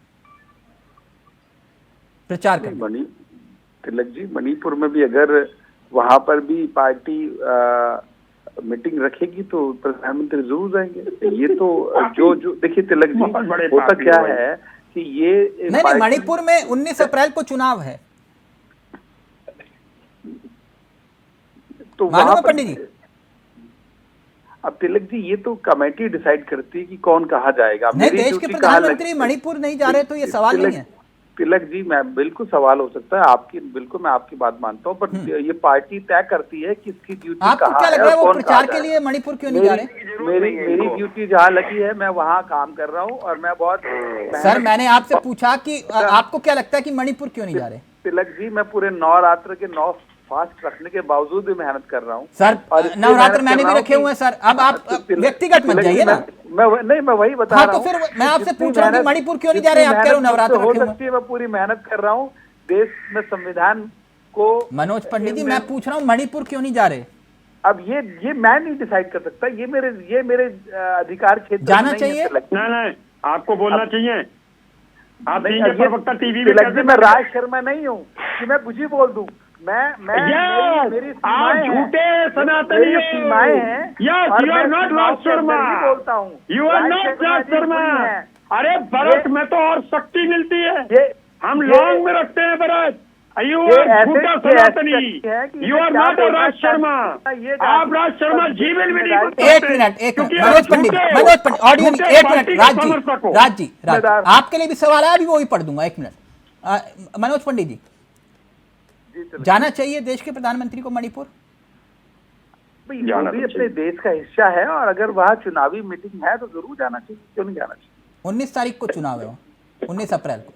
प्रचार करने? तिलक जी, मणिपुर में भी अगर वहां पर भी पार्टी मीटिंग रखेगी तो प्रधानमंत्री जरूर जाएंगे। ये तो जो देखिए तिलक जी, होता क्या है कि ये नहीं, मणिपुर में 19 अप्रैल को चुनाव है, तो मालूम है पंडित जी? अब तिलक जी, ये तो कमेटी डिसाइड करती है कि कौन कहा जाएगा। नहीं, देश के प्रधानमंत्री मणिपुर नहीं जा रहे तो ये सवाल नहीं है। तिलक जी, मैं बिल्कुल सवाल हो सकता है आपकी, बिल्कुल मैं आपकी बात मानता हूँ, पर ये पार्टी तय करती है कि इसकी ड्यूटी आपको क्या लग रहा है वो प्रचार के लिए मणिपुर क्यों नहीं जा रहे? मेरी ड्यूटी जहाँ लगी है मैं वहाँ काम कर रहा हूँ, और मैं बहुत सर मैंने आपसे पूछा कि आपको क्या लगता है कि मणिपुर क्यों नहीं जा रहे? तिलक जी, मैं पूरे नवरात्र के 9 फास्ट रखने के बावजूद भी मेहनत कर रहा हूँ सर। नवरात्र मैंने भी रखे हुए हैं सर। अब आप व्यक्तिगत मत जाइए ना। मैं वही बता हाँ, रहा हूँ। तो फिर मैं आपसे पूछ रहा हूँ कि मणिपुर क्यों नहीं जा रहे? आप कह रहे हो नवरात्र हो रखे हुए सकती है, मैं पूरी मेहनत कर रहा हूँ देश में संविधान को। मनोज पंडित जी, मैं पूछ रहा हूँ मणिपुर क्यों नहीं जा रहे? अब ये मैं नहीं डिसाइड कर सकता, ये मेरे अधिकार क्षेत्र जाना नहीं चाहिए। नहीं, आपको बोलना चाहिए। आप प्रवक्ता टीवी में मैं राज शर्मा नहीं हूँ कि मैं कुछ ही बोल दूं। मैं मेरी आप झूठे सनातनी सीमाएं हैं। Yes, you are not Raj Sharma, बोलता हूँ, you are not Raj Sharma. अरे भरत में तो और शक्ति मिलती है, हम लॉन्ग में रखते हैं भरत। यू आर झूठा सनातनी, you are not Raj Sharma. आप राज शर्मा जीवन में नहीं। एक मिनट मनोज पंडित, ऑडियो नहीं, एक मिनट राज जी, आपके लिए भी सवाल है, अभी वो ही पढ़ दूंगा। एक मिनट मनोज पंडित जी, जाना चाहिए देश के प्रधानमंत्री को मणिपुर? वो भी अपने देश का हिस्सा है, और अगर वहाँ चुनावी मीटिंग है तो जरूर जाना चाहिए। क्यों नहीं जाना चाहिए? 19 तारीख को चुनाव है, 19 अप्रैल को।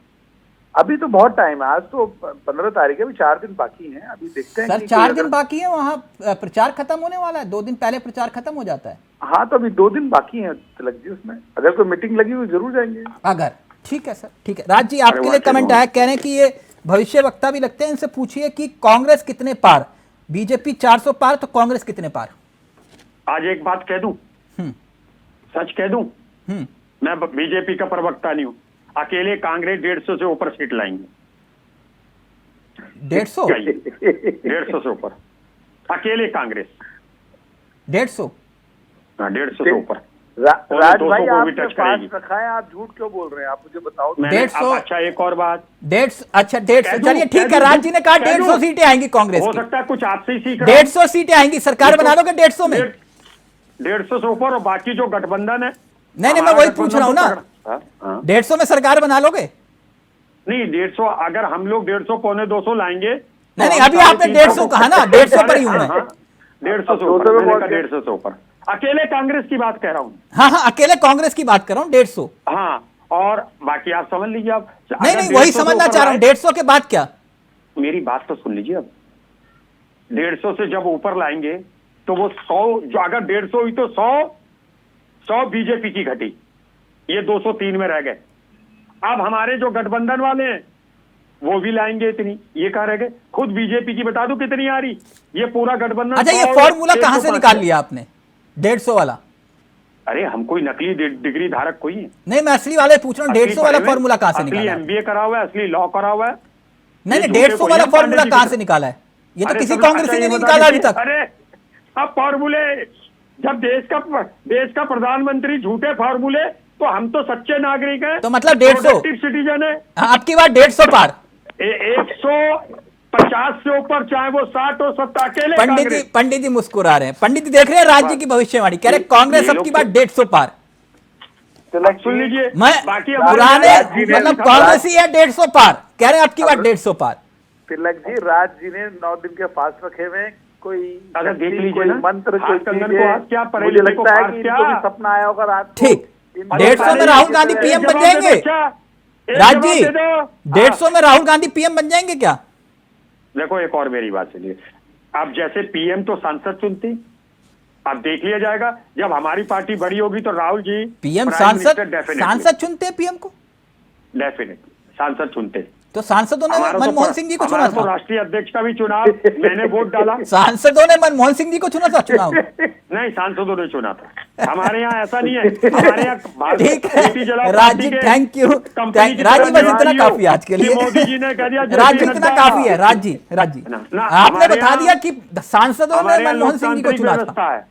अभी तो बहुत टाइम है, आज तो 15 तारीख है, अभी 4 दिन बाकी हैं। अभी देखते हैं सर 4 दिन बाकी है, वहाँ प्रचार खत्म होने वाला है, 2 दिन पहले प्रचार खत्म हो जाता है। हाँ, तो अभी 2 दिन बाकी है तिलक जी, उसमें अगर कोई मीटिंग लगी हुई जरूर जाएंगे। अगर ठीक है सर, ठीक है। राज जी, आपके लिए कमेंट आया, कह रहे हैं कि ये भविष्य वक्ता भी लगते हैं, इनसे पूछिए कि कांग्रेस कितने पार? बीजेपी 400 पार, तो कांग्रेस कितने पार? आज एक बात कह दूं, सच कह दूं, मैं बीजेपी का प्रवक्ता नहीं हूं। अकेले कांग्रेस 150 से ऊपर सीट लाएंगे। 150 से ऊपर अकेले कांग्रेस 150। हाँ, 150 से ऊपर। राज भाई, आपने पास रखा है, आप झूठ क्यों बोल रहे हैं? आप मुझे बताओ। 150। अच्छा, एक और बात। 150, अच्छा 150, चलिए ठीक है। राज जी ने कहा 150 सीटें आएंगी कांग्रेस की। हो सकता है कुछ आपसे ही सीख। 150 सीटें आएंगी, सरकार बना लोगे 150 में? 150 से ऊपर, और बाकी जो गठबंधन है। नहीं, मैं वही पूछ रहा हूँ ना, 150 में सरकार बना लोगे? नहीं, 150 अगर हम लोग 150 पौने 200 लाएंगे। नहीं, अभी आपने 150 कहा ना, 150 पर ही हूं मैं। 150 से ऊपर, 150 से ऊपर अकेले कांग्रेस की बात कह रहा हूँ। हाँ, अकेले कांग्रेस की बात कर रहा हूँ, 150। हाँ, और बाकी आप समझ लीजिए। आप नहीं, वही समझना चाह रहा हूँ, 150 के बाद क्या? मेरी बात तो सुन लीजिए। अब 150 से जब ऊपर लाएंगे तो वो 100, जो अगर 150 हुई तो 100 बीजेपी की घटी, ये 203 में रह गए। अब हमारे जो गठबंधन वाले हैं वो भी लाएंगे इतनी, ये कहाँ रह गए? खुद बीजेपी की बता दो कितनी आ रही, ये पूरा गठबंधन। अच्छा, ये फॉर्मूला कहां से निकाल लिया आपने 150 वाला? अरे हम कोई नकली डिग्री धारक कोई है नहीं, मैं असली वाले पूछ रहा हूँ, 150 वाला फॉर्मूला कहां से निकाला? MBA करा हुआ है, असली लॉ करा हुआ है। नहीं, 150 वाला फॉर्मूला कहां से निकाला है? ये तो किसी कांग्रेसी ने नहीं निकाला अभी तक। अरे अब फॉर्मूले जब देश का प्रधानमंत्री झूठे फार्मूले, तो हम तो सच्चे नागरिक हैं। तो मतलब 150 सिटीजन है। आपकी बात 150 पार। 150 से ऊपर, चाहे वो 60 हो, 70 अकेले। पंडित जी मुस्कुरा रहे हैं। पंडित जी देख रहे हैं राज्य की भविष्यवाणी, कह रहे कांग्रेस अब की बात 150 पार। सुन लीजिए, मैं बाकी पुराने मतलब कांग्रेस ही है 150 पार, कह रहे हैं अब की बात 150 पार। तिलक जी, राज जी ने 9 दिन के फास्ट रखे हुए, कोई अगर देख लीजिए कोई ना, मंत्र, कोई कंगन चीजें, को आज क्या पढ़े मुझे लिखे को लगता है पास कि क्या? इनको भी सपना आया होगा रात को। ठीक, 150 में राहुल गांधी पीएम बन जाएंगे। राज जी 150 में राहुल गांधी पीएम बन जाएंगे क्या? देखो, एक और मेरी बात सुनिए। अब जैसे पीएम तो सांसद चुनती, अब देख लिया जाएगा, जब हमारी पार्टी बड़ी होगी तो Rahul ji PM prime minister सांसद चुनते हैं पीएम को, डेफिनेटली सांसद चुनते। तो सांसदों ने हमारा मनमोहन सिंह जी को चुना तो था। राष्ट्रीय अध्यक्ष का भी चुनाव मैंने वोट डाला। सांसदों ने मनमोहन सिंह जी को चुना था चुनाव में। नहीं, सांसदों ने चुना था। हमारे यहाँ ऐसा नहीं है। हमारे यहाँ ठीक है राज जी, थैंक यू। राज जी बस इतना काफी आज के लिए। मोदी जी ने कह दिया राज जी इतना काफी है। राज जी आपने बता दिया कि सांसदों ने मनमोहन सिंह जी को चुना था।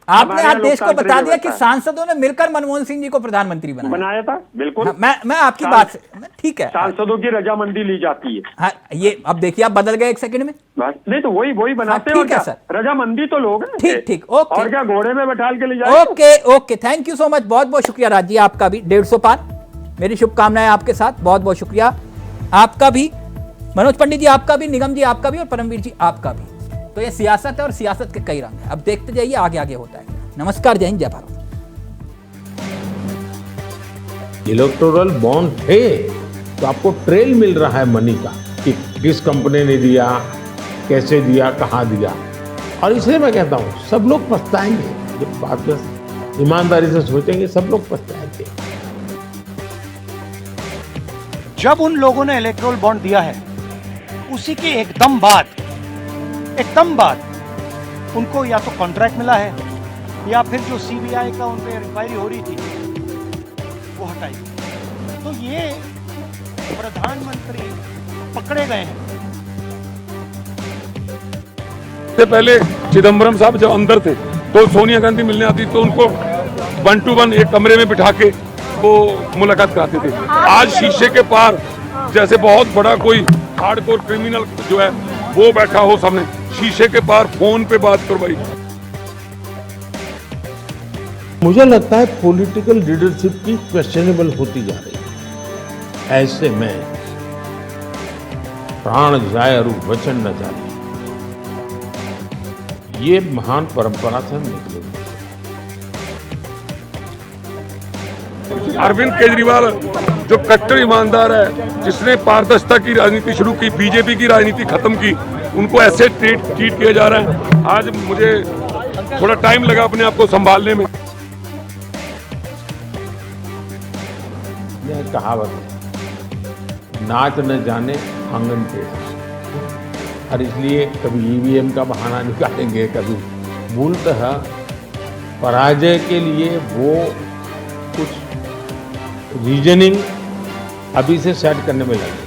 आपने आज देश को बता दिया कि सांसदों ने मिलकर मनमोहन सिंह जी को प्रधानमंत्री बनाया था। बिल्कुल, मैं आपकी बात से ठीक है। सांसदों की रजामंदी ली जाती है। हाँ, ये अब देखिए आप बदल गए 1 सेकंड में। नहीं तो वही बनाते हैं। ठीक है सर, रजामंदी तो लोग हैं। ठीक ओके। और क्या घोड़े में बैठाल के ले जाए? Okay thank you so much. बहुत बहुत शुक्रिया राज जी, आपका भी 150 पार। मेरी शुभकामनाएं आपके साथ। बहुत बहुत शुक्रिया आपका भी, मनोज पंडित जी आपका भी, निगम जी आपका भी, और परमवीर जी आपका भी। तो ये सियासत है और सियासत के कई रंग है। अब देखते जाइए आगे आगे होता है। नमस्कार, जय हिंद, जय भारत। इलेक्टोरल बॉन्ड थे तो आपको ट्रेल मिल रहा है मनी का कि किस कंपनी ने दिया, कैसे दिया, कहां दिया। और इसलिए मैं कहता हूं सब लोग पछताएंगे। जब बात में ईमानदारी से सोचेंगे सब लोग पछताएंगे। जब उन लोगों ने इलेक्ट्रोल बॉन्ड दिया है, उसी के एकदम बाद उनको या तो कॉन्ट्रैक्ट मिला है, या फिर जो सीबीआई का उन पर इंक्वायरी हो रही थी वो हटाई। तो ये प्रधानमंत्री पकड़े गए हैं। इससे पहले चिदम्बरम साहब जब अंदर थे तो सोनिया गांधी मिलने आती तो उनको 1 to 1 एक कमरे में बिठा के वो मुलाकात कराते थे। आज शीशे के पार जैसे बहुत बड़ा कोई हार्डकोर क्रिमिनल जो है वो बैठा हो सामने, शीशे के पार फोन पे बात करवाई। मुझे लगता है पॉलिटिकल लीडरशिप की क्वेश्चनेबल होती जा रही है। ऐसे में प्राण जाए और वचन न जाए, ये महान परंपरा से हम निकले। अरविंद केजरीवाल जो कट्टर ईमानदार है, जिसने पारदर्शिता की राजनीति शुरू की, बीजेपी की राजनीति खत्म की, उनको ऐसे ट्रीट किया जा रहा है। आज मुझे थोड़ा टाइम लगा अपने आप को संभालने में। यह कहावत है, नाच न जाने आंगन टेढ़ा। और इसलिए कभी ईवीएम का बहाना निकालेंगे, कभी मूलतः पराजय के लिए वो कुछ रीजनिंग अभी से सेट करने में लगे।